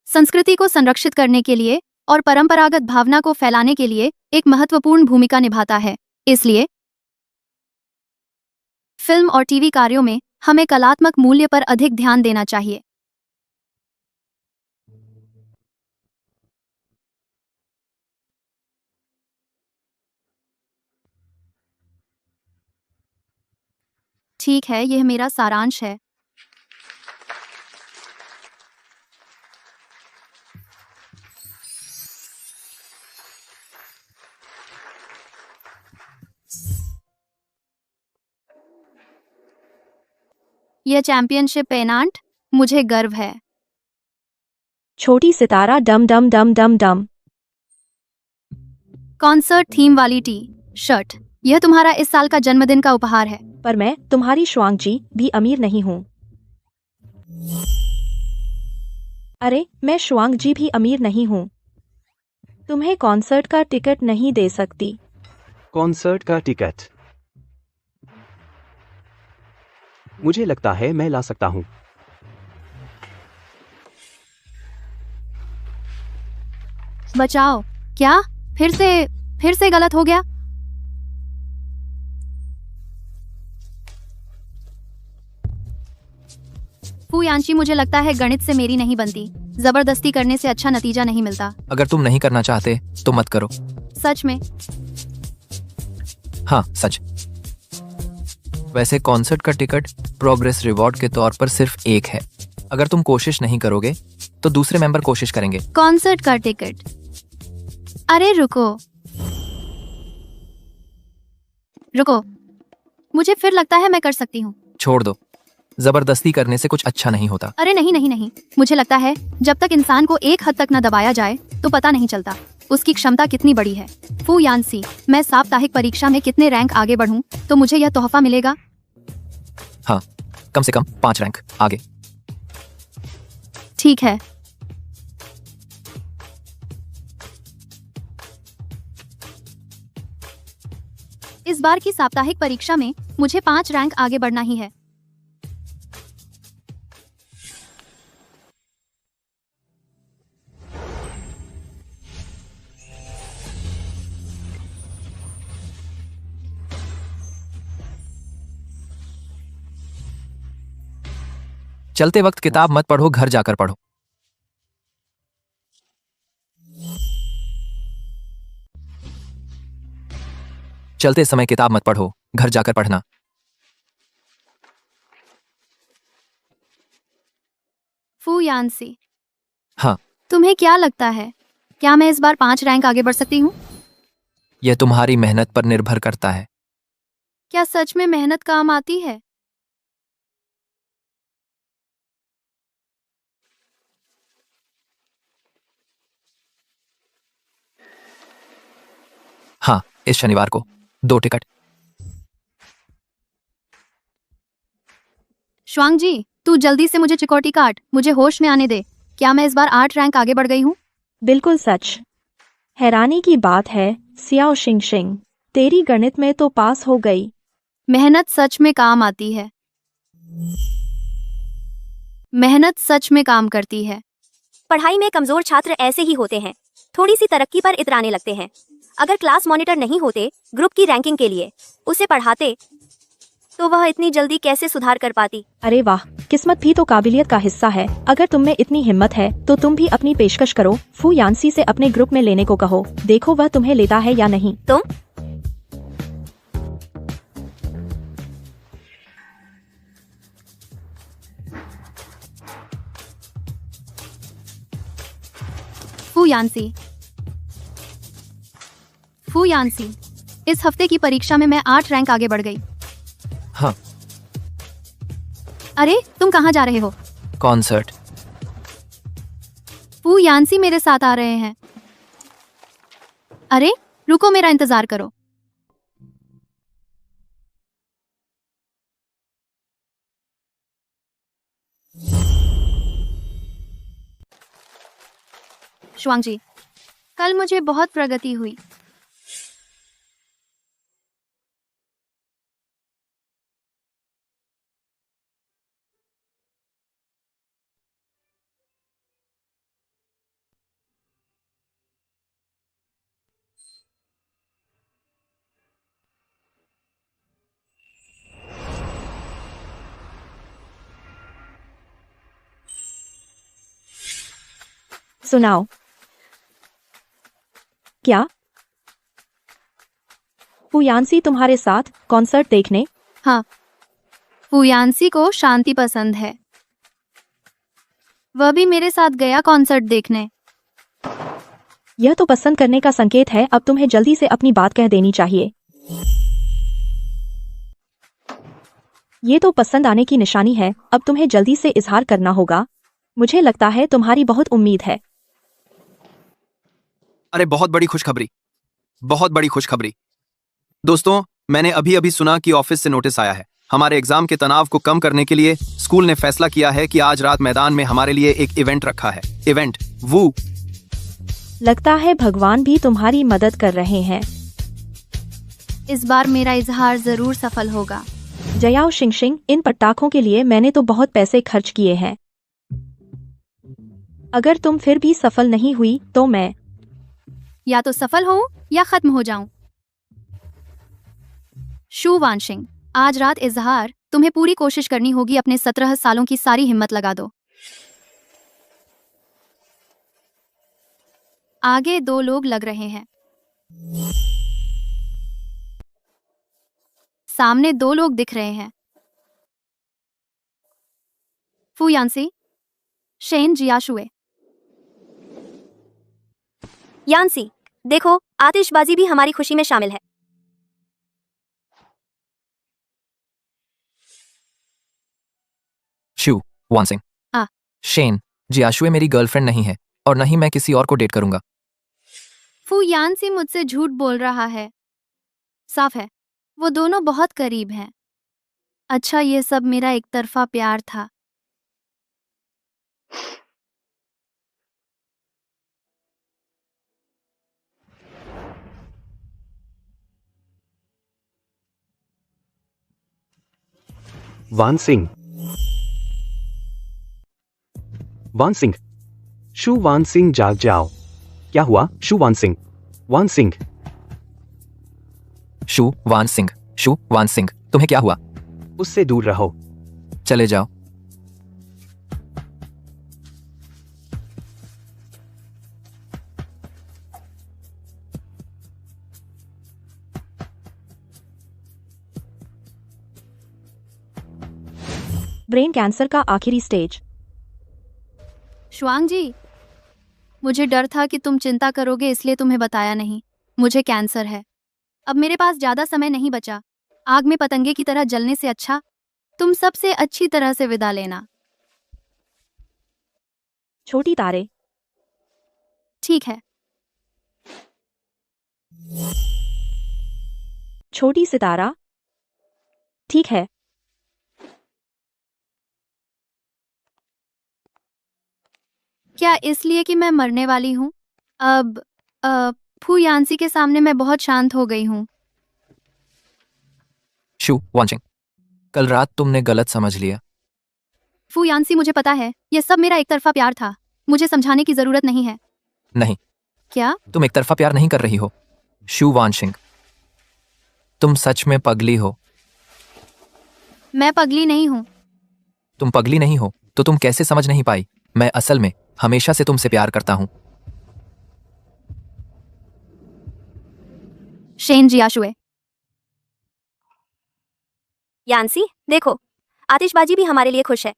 संस्कृति को संरक्षित करने के लिए और परंपरागत भावना को फैलाने के लिए एक महत्वपूर्ण भूमिका निभाता है। इसलिए फिल्म और टीवी कार्यों में हमें कलात्मक मूल्य पर अधिक ध्यान देना चाहिए। ठीक है, यह मेरा सारांश है। यह चैंपियनशिप पेनांट मुझे गर्व है। छोटी सितारा डम डम डम डम डम। कॉन्सर्ट थीम वाली टी शर्ट, यह तुम्हारा इस साल का जन्मदिन का उपहार है। पर मैं तुम्हारी श्वांगजी भी अमीर नहीं हूँ। अरे मैं श्वांगजी भी अमीर नहीं हूँ। तुम्हें कॉन्सर्ट का टिकट नहीं दे सकती। कॉन्सर्ट का टिकट? मुझे लगता है मैं ला सकता हूँ। बचाओ, क्या फिर से गलत हो गया? फू यांशी, मुझे लगता है गणित से मेरी नहीं बनती। जबरदस्ती करने से अच्छा नतीजा नहीं मिलता। अगर तुम नहीं करना चाहते तो मत करो। सच में? हाँ, सच। वैसे कॉन्सर्ट का टिकट प्रोग्रेस रिवॉर्ड के तौर पर सिर्फ एक है। अगर तुम कोशिश नहीं करोगे तो दूसरे मेंबर कोशिश करेंगे। कॉन्सर्ट का टिकट? अरे रुको, मुझे फिर लगता है मैं कर सकती हूँ। छोड़ दो, जबरदस्ती करने से कुछ अच्छा नहीं होता। अरे नहीं, मुझे लगता है जब तक इंसान को एक हद तक न दबाया जाए तो पता नहीं चलता उसकी क्षमता कितनी बड़ी है। फू यांसी, मैं साप्ताहिक परीक्षा में कितने रैंक आगे बढ़ूं तो मुझे यह तोहफा मिलेगा? हाँ, कम से कम 5 रैंक आगे। ठीक है। इस बार की साप्ताहिक परीक्षा में मुझे 5 रैंक आगे बढ़ना ही है। चलते वक्त किताब मत पढ़ो, घर जाकर पढ़ो। चलते समय किताब मत पढ़ो, घर जाकर पढ़ना। फू यांसी, हाँ, तुम्हें क्या लगता है, क्या मैं इस बार 5 रैंक आगे बढ़ सकती हूँ? यह तुम्हारी मेहनत पर निर्भर करता है। क्या सच में मेहनत काम आती है? हाँ, इस शनिवार को 2 टिकट। श्वांगजी, तू जल्दी से मुझे चिकोटी काट, मुझे होश में आने दे। क्या मैं इस बार 8 रैंक आगे बढ़ गई हूँ? बिल्कुल सच। हैरानी की बात है सियाओ शिंगशिंग, तेरी गणित में तो पास हो गई। मेहनत सच में काम आती है। मेहनत सच में काम करती है। पढ़ाई में कमजोर छात्र ऐसे ही होते हैं, थोड़ी सी तरक्की पर इतराने लगते हैं। अगर क्लास मॉनिटर नहीं होते ग्रुप की रैंकिंग के लिए, उसे पढ़ाते, तो वह इतनी जल्दी कैसे सुधार कर पाती? अरे वाह, किस्मत भी तो काबिलियत का हिस्सा है। अगर तुम में इतनी हिम्मत है तो तुम भी अपनी पेशकश करो। फू यांसी से अपने ग्रुप में लेने को कहो, देखो वह तुम्हें लेता है या नहीं। तुम? फू यांसी, इस हफ्ते की परीक्षा में मैं 8 रैंक आगे बढ़ गई। हाँ। अरे तुम कहाँ जा रहे हो? कॉन्सर्ट। फू यांसी मेरे साथ आ रहे हैं। अरे रुको, मेरा इंतजार करो। श्वांगजी, कल मुझे बहुत प्रगति हुई। सुनाओ। क्या फूयांसी तुम्हारे साथ कॉन्सर्ट देखने? हाँ, फूयांसी को शांति पसंद है। वह भी मेरे साथ गया कॉन्सर्ट देखने। यह तो पसंद करने का संकेत है। अब तुम्हें जल्दी से अपनी बात कह देनी चाहिए। ये तो पसंद आने की निशानी है। अब तुम्हें जल्दी से इजहार करना होगा। मुझे लगता है तुम्हारी बहुत उम्मीद है। अरे बहुत बड़ी खुशखबरी, बहुत बड़ी खुशखबरी। दोस्तों, मैंने अभी अभी सुना कि ऑफिस से नोटिस आया है। हमारे एग्जाम के तनाव को कम करने के लिए स्कूल ने फैसला किया है कि आज रात मैदान में हमारे लिए एक इवेंट रखा है। इवेंट वू। लगता है भगवान भी तुम्हारी मदद कर रहे हैं। इस बार मेरा इजहार जरूर सफल होगा। जयाओ शिंगशिंग, इन पटाखों के लिए मैंने तो बहुत पैसे खर्च किए हैं। अगर तुम फिर भी सफल नहीं हुई तो मैं या तो सफल हूँ या खत्म हो जाऊं। शू वानशिंग, आज रात इजहार तुम्हें पूरी कोशिश करनी होगी। अपने 17 सालों की सारी हिम्मत लगा दो। आगे 2 लोग लग रहे हैं। सामने 2 लोग दिख रहे हैं। फूयांसी, शेन जियाशुए। यानसी, देखो, आतिशबाजी भी हमारी खुशी में शामिल है। शू वानसिंग। शेन जियाशुए मेरी गर्लफ्रेंड नहीं है और न ही मैं किसी और को डेट करूंगा। फूयांसी मुझसे झूठ बोल रहा है। साफ है, वो दोनों बहुत करीब हैं। अच्छा, ये सब मेरा एकतरफा प्यार था। वानसिंग, वानसिंग, शू वानसिंग, जाग जाओ। क्या हुआ शू वानसिंग? वानसिंग, शू वानसिंग, शू वानसिंग, तुम्हें क्या हुआ? उससे दूर रहो। चले जाओ। ब्रेन कैंसर का आखिरी स्टेज। शुआंग जी, मुझे डर था कि तुम चिंता करोगे, इसलिए तुम्हें बताया नहीं। मुझे कैंसर है। अब मेरे पास ज्यादा समय नहीं बचा। आग में पतंगे की तरह जलने से अच्छा तुम सबसे अच्छी तरह से विदा लेना। छोटी तारे। ठीक है। छोटी सितारा। ठीक है। क्या इसलिए कि मैं मरने वाली हूँ? अब फूयांसी के सामने मैं बहुत शांत हो गई हूँ। शू वानसिंग, कल रात तुमने गलत समझ लिया। फूयांसी, मुझे पता है यह सब मेरा एकतरफा प्यार था। मुझे समझाने की जरूरत नहीं है। नहीं। क्या? तुम एकतरफा प्यार नहीं कर रही हो। शू वानसिंग, तुम सच में पगली हो। मैं पगली नहीं हूँ। तुम पगली नहीं हो तो तुम कैसे समझ नहीं पाई? मैं असल में हमेशा से तुमसे प्यार करता हूँ। शेन जियाशुए। यानसी, देखो, आतिशबाजी भी हमारे लिए खुश है।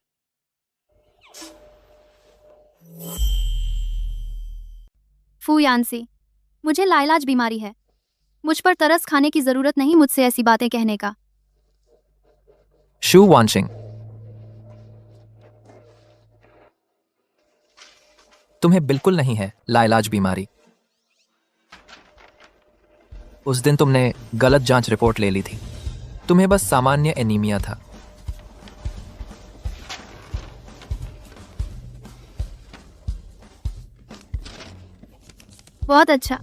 फूयांसी, मुझे लाइलाज बीमारी है। मुझ पर तरस खाने की जरूरत नहीं मुझसे ऐसी बातें कहने का। शू वानसिंग, तुम्हें बिल्कुल नहीं है लाइलाज बीमारी। उस दिन तुमने गलत जांच रिपोर्ट ले ली थी। तुम्हें बस सामान्य एनीमिया था। बहुत अच्छा,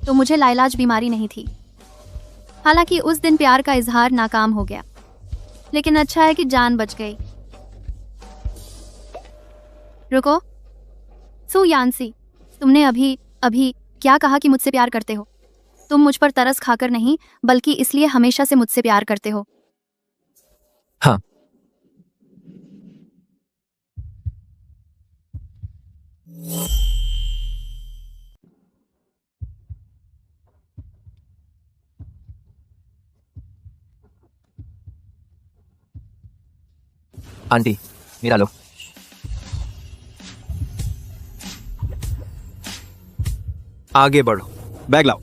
तो मुझे लाइलाज बीमारी नहीं थी। हालांकि उस दिन प्यार का इजहार नाकाम हो गया, लेकिन अच्छा है कि जान बच गई। रुको, फूयांसी, तुमने अभी क्या कहा कि मुझसे प्यार करते हो? तुम मुझ पर तरस खाकर नहीं, बल्कि इसलिए हमेशा से मुझसे प्यार करते हो। हाँ। आंटी मेरा लो। आगे बढ़ो, बैग लाओ।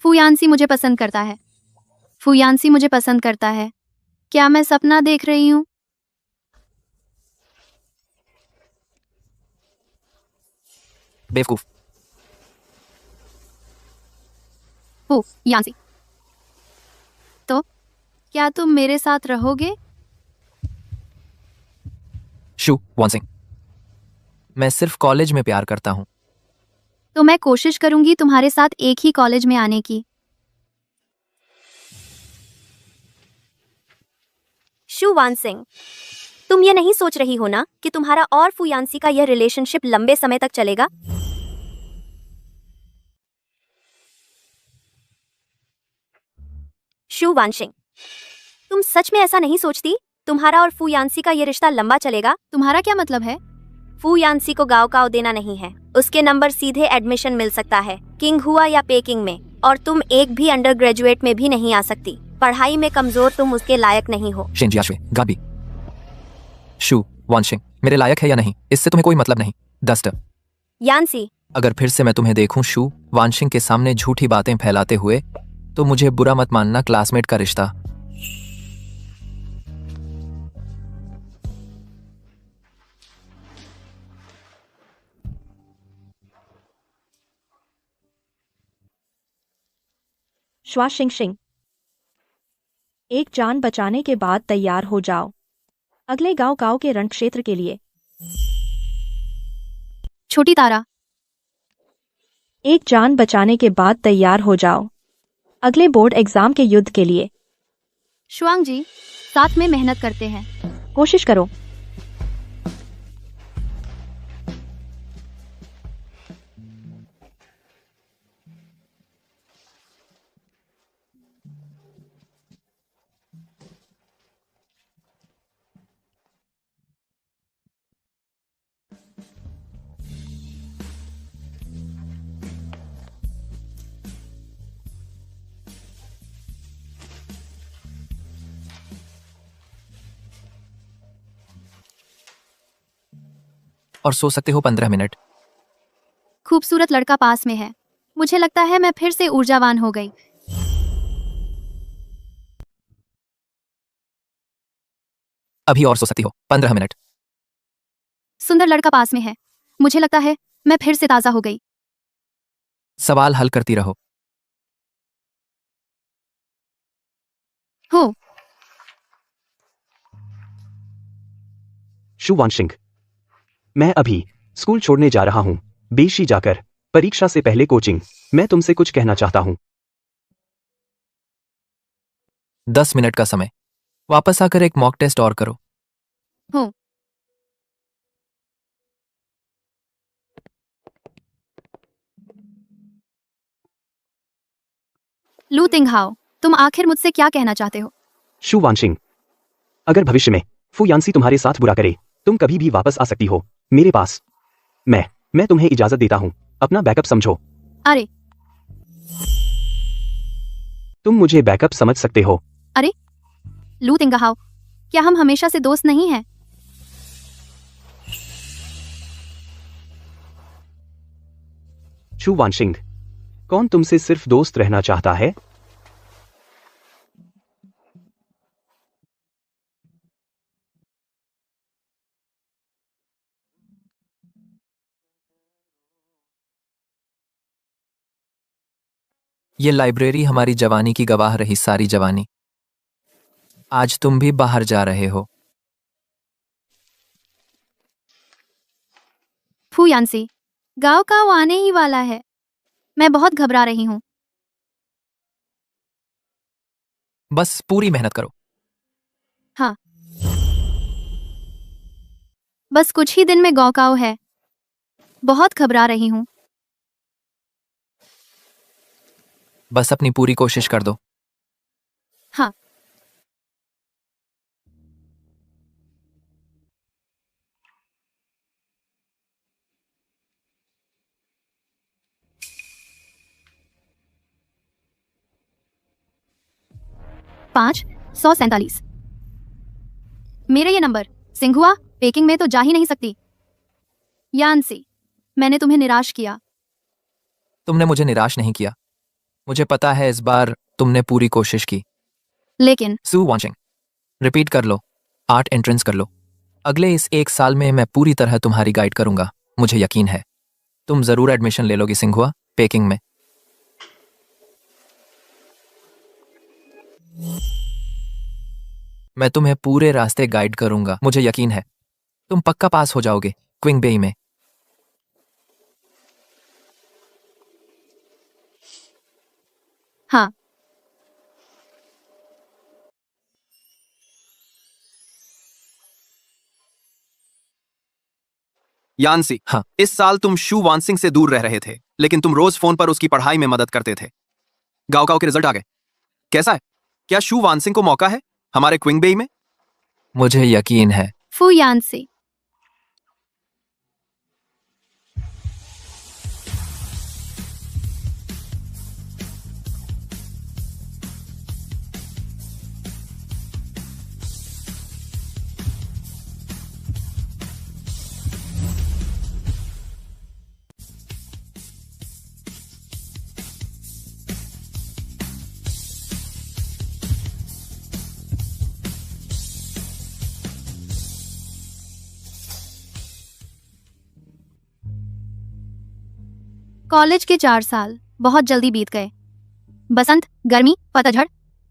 फुयान्सी मुझे पसंद करता है। फुयान्सी मुझे पसंद करता है। क्या मैं सपना देख रही हूँ? बेवकूफ। यान्सी, तो क्या तुम मेरे साथ रहोगे? शू वानसिंग, मैं सिर्फ कॉलेज में प्यार करता हूँ। तो मैं कोशिश करूंगी तुम्हारे साथ एक ही कॉलेज में आने की। शू वानसिंग, तुम ये नहीं सोच रही हो ना कि तुम्हारा और फुयान्सी का यह रिलेशनशिप लंबे समय तक चलेगा? शू वानसिंग, तुम सच में ऐसा नहीं सोचती? तुम्हारा और फुयान्सी का ये रिश्ता लंबा चलेगा? तुम्हारा क्या मतलब है? फुयान्सी को गाँव का देना नहीं है। उसके नंबर सीधे एडमिशन मिल सकता है, किंग हुआ या पेकिंग में। और तुम एक भी अंडर ग्रेजुएट में भी नहीं आ सकती। पढ़ाई में कमजोर, तुम उसके लायक नहीं हो। शिंजियाशुए गाबी। शू वानशिंग मेरे लायक है या नहीं, इससे तुम्हें कोई मतलब नहीं। डस्ट यान्सी, अगर फिर से मैं तुम्हें देखूं शू वानशिंग के सामने झूठी बातें फैलाते हुए, तो मुझे बुरा मत मानना। क्लासमेट का रिश्ता। श्वाशिंग शिंग, एक जान बचाने के बाद तैयार हो जाओ अगले गांव के रण क्षेत्र के लिए। छोटी तारा, एक जान बचाने के बाद तैयार हो जाओ अगले बोर्ड एग्जाम के युद्ध के लिए। शुआंग जी, साथ में मेहनत करते हैं। कोशिश करो। और सो सकते हो 15 मिनट। खूबसूरत लड़का पास में है। मुझे लगता है मैं फिर से ऊर्जावान हो गई। अभी और सो सकती हो 15 मिनट। सुंदर लड़का पास में है। मुझे लगता है मैं फिर से ताजा हो गई। सवाल हल करती रहो। हो शू वानशिंग, मैं अभी स्कूल छोड़ने जा रहा हूँ। बेशी जाकर परीक्षा से पहले कोचिंग। मैं तुमसे कुछ कहना चाहता हूँ। 10 मिनट का समय। वापस आकर एक मॉक टेस्ट और करो। हो लू तिंगहाओ, तुम आखिर मुझसे क्या कहना चाहते हो? शू वानशिंग, अगर भविष्य में फुयान्सी तुम्हारे साथ बुरा करे, तुम कभी भी वापस आ सकती हो मेरे पास। मैं तुम्हें इजाजत देता हूँ। अपना बैकअप समझो। अरे तुम मुझे बैकअप समझ सकते हो। अरे लू तिंगहाओ, क्या हम हमेशा से दोस्त नहीं हैं? शू वानशिंग, कौन तुमसे सिर्फ दोस्त रहना चाहता है? ये लाइब्रेरी हमारी जवानी की गवाह रही, सारी जवानी। आज तुम भी बाहर जा रहे हो। फुयान्सी, गांव का वो आने ही वाला है। मैं बहुत घबरा रही हूँ। बस पूरी मेहनत करो। हाँ, बस कुछ ही दिन में गौकाओ है। बहुत घबरा रही हूँ। बस अपनी पूरी कोशिश कर दो। हाँ, 547। मेरा ये नंबर सिंघुआ पेकिंग में तो जा ही नहीं सकती। यानसी, मैंने तुम्हें निराश किया। तुमने मुझे निराश नहीं किया। मुझे पता है इस बार तुमने पूरी कोशिश की। लेकिन सू वांशिंग, रिपीट कर लो, 8 एंट्रेंस कर लो। अगले इस 1 साल में मैं पूरी तरह तुम्हारी गाइड करूंगा। मुझे यकीन है तुम जरूर एडमिशन ले लोगी सिंघुआ पेकिंग में। मैं तुम्हें पूरे रास्ते गाइड करूंगा। मुझे यकीन है तुम पक्का पास हो जाओगे क्विंग बेई में। हाँ। यानसी, हाँ। इस साल तुम शू वानसिंग से दूर रह रहे थे, लेकिन तुम रोज फोन पर उसकी पढ़ाई में मदद करते थे। गाओ के रिजल्ट आ गए। कैसा है? क्या शू वानसिंग को मौका है हमारे क्विंग बेई में? मुझे यकीन है। फू यानसी, कॉलेज के 4 साल बहुत जल्दी बीत गए। बसंत, गर्मी, पतझड़,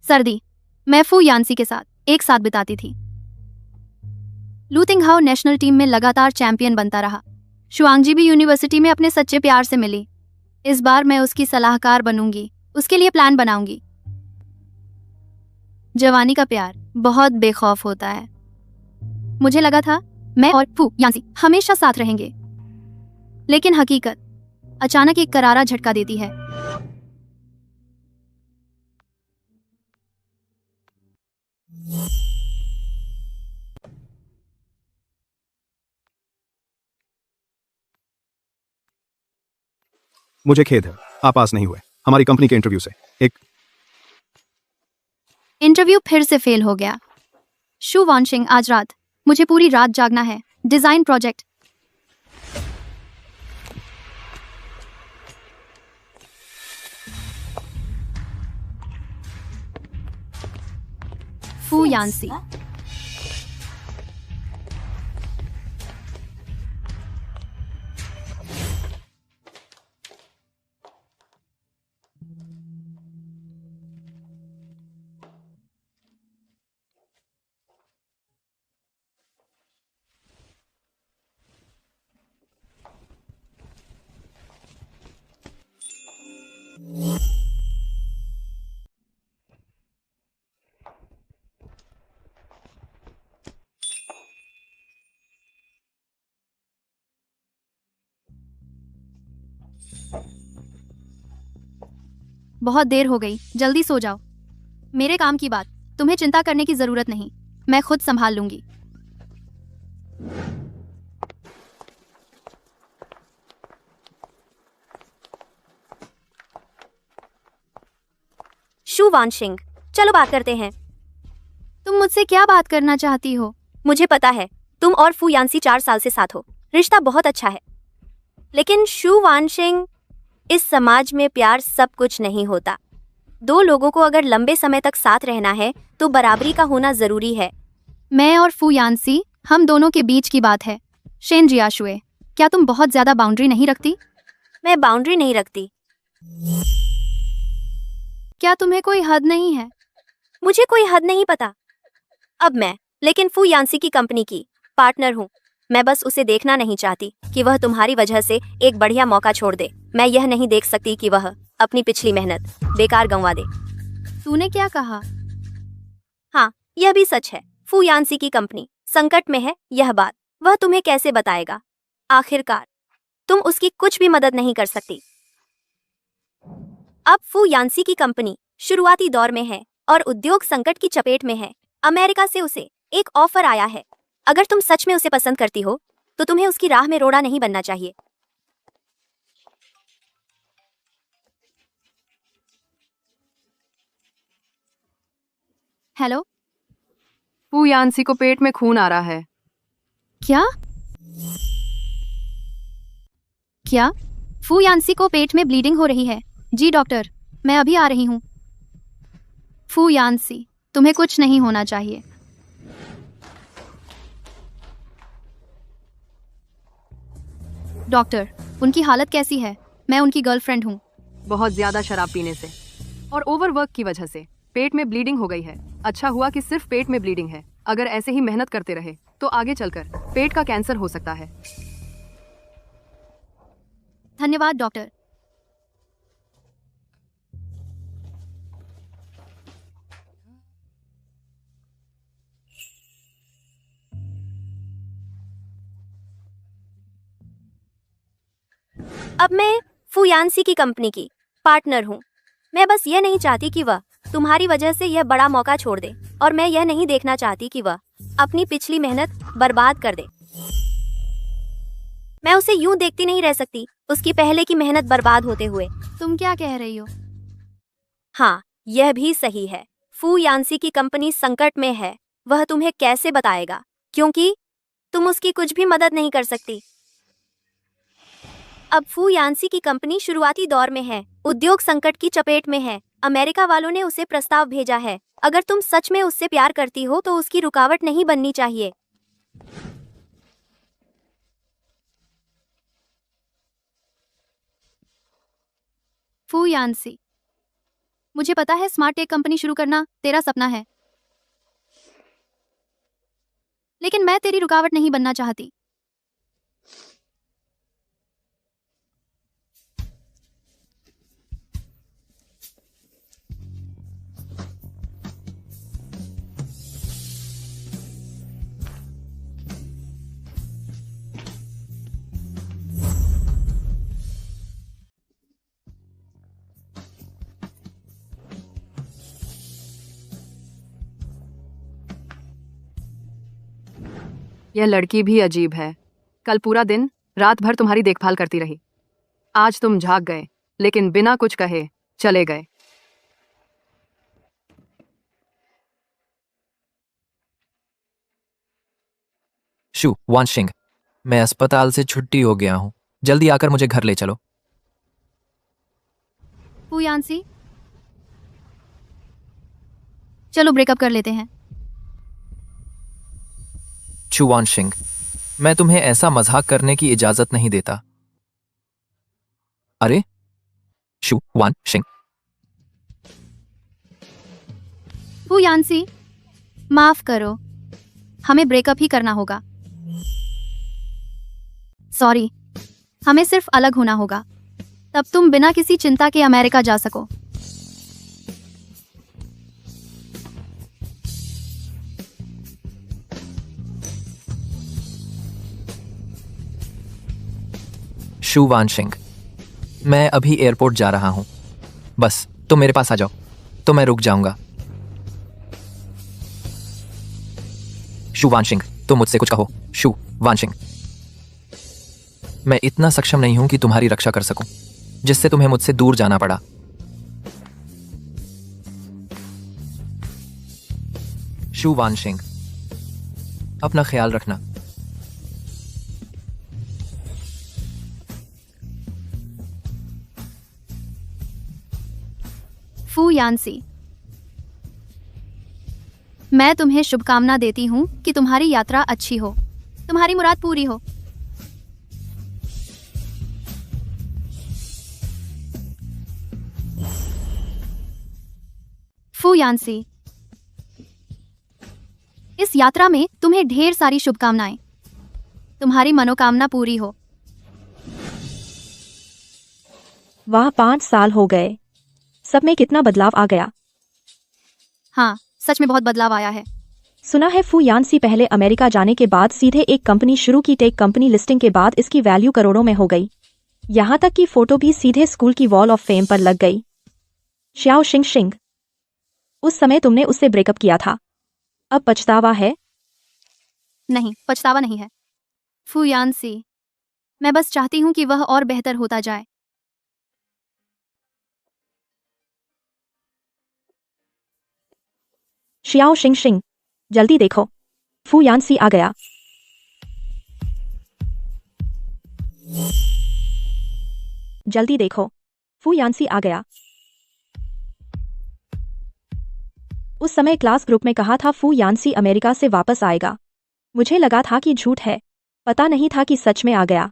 सर्दी, मैं फू यानसी के साथ एक साथ बिताती थी। लूथिंगहाओ नेशनल टीम में लगातार चैंपियन बनता रहा। शुआंगजी भी यूनिवर्सिटी में अपने सच्चे प्यार से मिली। इस बार मैं उसकी सलाहकार बनूंगी, उसके लिए प्लान बनाऊंगी। जवानी का प्यार बहुत बेखौफ होता है। मुझे लगा था मैं और फू यानसी हमेशा साथ रहेंगे, लेकिन हकीकत अचानक एक करारा झटका देती है। मुझे खेद है, आप पास नहीं हुए हमारी कंपनी के इंटरव्यू से। इंटरव्यू फिर से फेल हो गया। शू वानशिंग, आज रात मुझे पूरी रात जागना है। Design project. फू यानसी, बहुत देर हो गई, जल्दी सो जाओ। मेरे काम की बात तुम्हें चिंता करने की जरूरत नहीं, मैं खुद संभाल लूंगी। शू वानशिंग, चलो बात करते हैं। तुम मुझसे क्या बात करना चाहती हो? मुझे पता है तुम और फू यानसी 4 साल से साथ हो, रिश्ता बहुत अच्छा है। लेकिन शू वानशिंग, इस समाज में प्यार सब कुछ नहीं होता। 2 लोगों को अगर लंबे समय तक साथ रहना है तो बराबरी का होना जरूरी है। मैं और फू यानसी, हम दोनों के बीच की बात है। शेन जियाशुए, क्या तुम बहुत ज्यादा बाउंड्री नहीं रखती? मैं बाउंड्री नहीं रखती। क्या तुम्हें कोई हद नहीं है? मुझे कोई हद नहीं पता। अब मैं लेकिन फू यानसी की कंपनी की पार्टनर हूँ। मैं बस उसे देखना नहीं चाहती कि वह तुम्हारी वजह से एक बढ़िया मौका छोड़ दे। मैं यह नहीं देख सकती कि वह अपनी पिछली मेहनत बेकार गंवा दे। तूने क्या कहा? हाँ, यह भी सच है। फू यानसी की कंपनी संकट में है। यह बात वह तुम्हें कैसे बताएगा? आखिरकार तुम उसकी कुछ भी मदद नहीं कर सकती। अब फू यानसी की कंपनी शुरुआती दौर में है और उद्योग संकट की चपेट में है। अमेरिका से उसे एक ऑफर आया है। अगर तुम सच में उसे पसंद करती हो तो तुम्हें उसकी राह में रोड़ा नहीं बनना चाहिए। हेलो। फू यानसी को पेट में खून आ रहा है। क्या क्या फू यानसी को पेट में ब्लीडिंग हो रही है? जी डॉक्टर, मैं अभी आ रही हूँ। फू यानसी, तुम्हें कुछ नहीं होना चाहिए। डॉक्टर, उनकी हालत कैसी है? मैं उनकी गर्लफ्रेंड हूँ। बहुत ज्यादा शराब पीने से और ओवरवर्क की वजह से पेट में ब्लीडिंग हो गई है। अच्छा हुआ कि सिर्फ पेट में ब्लीडिंग है। अगर ऐसे ही मेहनत करते रहे तो आगे चलकर पेट का कैंसर हो सकता है। धन्यवाद डॉक्टर। अब मैं फू यानसी की कंपनी की पार्टनर हूँ। मैं बस ये नहीं चाहती कि वह तुम्हारी वजह से यह बड़ा मौका छोड़ दे, और मैं यह नहीं देखना चाहती कि वह अपनी पिछली मेहनत बर्बाद कर दे। मैं उसे यूं देखती नहीं रह सकती, उसकी पहले की मेहनत बर्बाद होते हुए। तुम क्या कह रही हो? हाँ, यह भी सही है। फू यानसी की कंपनी संकट में है। वह तुम्हें कैसे बताएगा, क्योंकि तुम उसकी कुछ भी मदद नहीं कर सकती। अब फू यानसी की कंपनी शुरुआती दौर में है, उद्योग संकट की चपेट में है। अमेरिका वालों ने उसे प्रस्ताव भेजा है। अगर तुम सच में उससे प्यार करती हो तो उसकी रुकावट नहीं बननी चाहिए। फू यानसी, मुझे पता है स्मार्ट टेक कंपनी शुरू करना तेरा सपना है, लेकिन मैं तेरी रुकावट नहीं बनना चाहती। यह लड़की भी अजीब है। कल पूरा दिन रात भर तुम्हारी देखभाल करती रही। आज तुम झाग गए, लेकिन बिना कुछ कहे चले गए। शू वानशिंग, मैं अस्पताल से छुट्टी हो गया हूँ। जल्दी आकर मुझे घर ले चलो। फू यानसी, चलो ब्रेकअप कर लेते हैं। शू वानशिंग, मैं तुम्हें ऐसा मजाक करने की इजाजत नहीं देता। अरे शू वानशिंग। फू यानसी, माफ करो, हमें ब्रेकअप ही करना होगा। सॉरी, हमें सिर्फ अलग होना होगा, तब तुम बिना किसी चिंता के अमेरिका जा सको। शू वानशिंग, मैं अभी एयरपोर्ट जा रहा हूं। बस तुम मेरे पास आ जाओ तो मैं रुक जाऊंगा। शू वानशिंग, तुम मुझसे कुछ कहो। शू वानशिंग, मैं इतना सक्षम नहीं हूं कि तुम्हारी रक्षा कर सकूं, जिससे तुम्हें मुझसे दूर जाना पड़ा। शू वानशिंग, अपना ख्याल रखना। फू यानसी, मैं तुम्हें शुभकामना देती हूँ कि तुम्हारी यात्रा अच्छी हो, तुम्हारी मुराद पूरी हो। फू यानसी, इस यात्रा में तुम्हें ढेर सारी शुभकामनाएं। तुम्हारी मनोकामना पूरी हो। वाह, 5 साल हो गए। सब में कितना बदलाव आ गया। हाँ, सच में बहुत बदलाव आया है। सुना है फू यानसी पहले अमेरिका जाने के बाद सीधे एक कंपनी शुरू की। टेक कंपनी लिस्टिंग के बाद इसकी वैल्यू करोड़ों में हो गई। यहाँ तक कि फोटो भी सीधे स्कूल की वॉल ऑफ फेम पर लग गई। श्याओ शिंग शिंग, उस समय तुमने उससे ब्रेकअप किया था, अब पछतावा है? नहीं, पछतावा नहीं है। फू यानसी, मैं बस चाहती हूँ कि वह और बेहतर होता जाए। शियाओ शिंग शिंग, जल्दी देखो, फू यानसी आ गया। जल्दी देखो, फू यानसी आ गया। उस समय क्लास ग्रुप में कहा था फू यानसी अमेरिका से वापस आएगा। मुझे लगा था कि झूठ है, पता नहीं था कि सच में आ गया।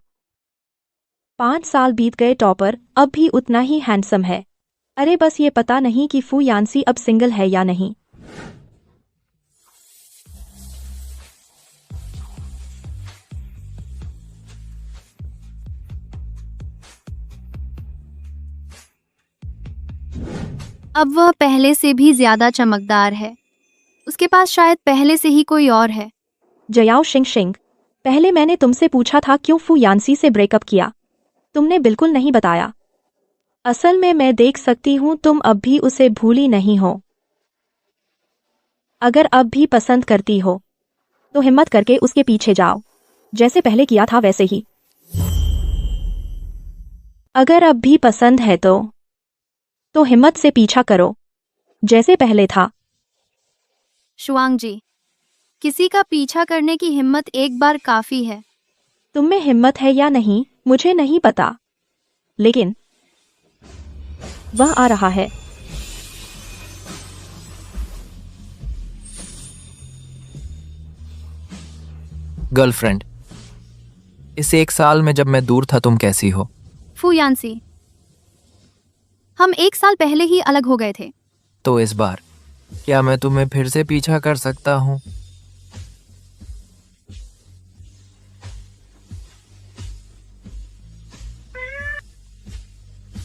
5 साल बीत गए, टॉपर अब भी उतना ही हैंडसम है। अरे बस ये पता नहीं कि फू यानसी अब सिंगल है या नहीं। अब वह पहले से भी ज्यादा चमकदार है। उसके पास शायद पहले से ही कोई और है। जयाओ शिंग शिंग, पहले मैंने तुमसे पूछा था क्यों फू यानसी से ब्रेकअप किया, तुमने बिल्कुल नहीं बताया। असल में मैं देख सकती हूं तुम अब भी उसे भूली नहीं हो। अगर अब भी पसंद करती हो तो हिम्मत करके उसके पीछे जाओ, जैसे पहले किया था वैसे ही। अगर अब भी पसंद है तो हिम्मत से पीछा करो, जैसे पहले था। शुआंग जी, किसी का पीछा करने की हिम्मत एक बार काफी है। तुम में हिम्मत है या नहीं मुझे नहीं पता, लेकिन वह आ रहा है। गर्लफ्रेंड, इस 1 साल में जब मैं दूर था तुम कैसी हो? फू यानसी, हम 1 साल पहले ही अलग हो गए थे। तो इस बार क्या मैं तुम्हें फिर से पीछा कर सकता हूँ?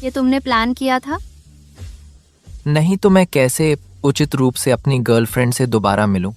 ये तुमने प्लान किया था? नहीं तो मैं कैसे उचित रूप से अपनी गर्लफ्रेंड से दोबारा मिलूं?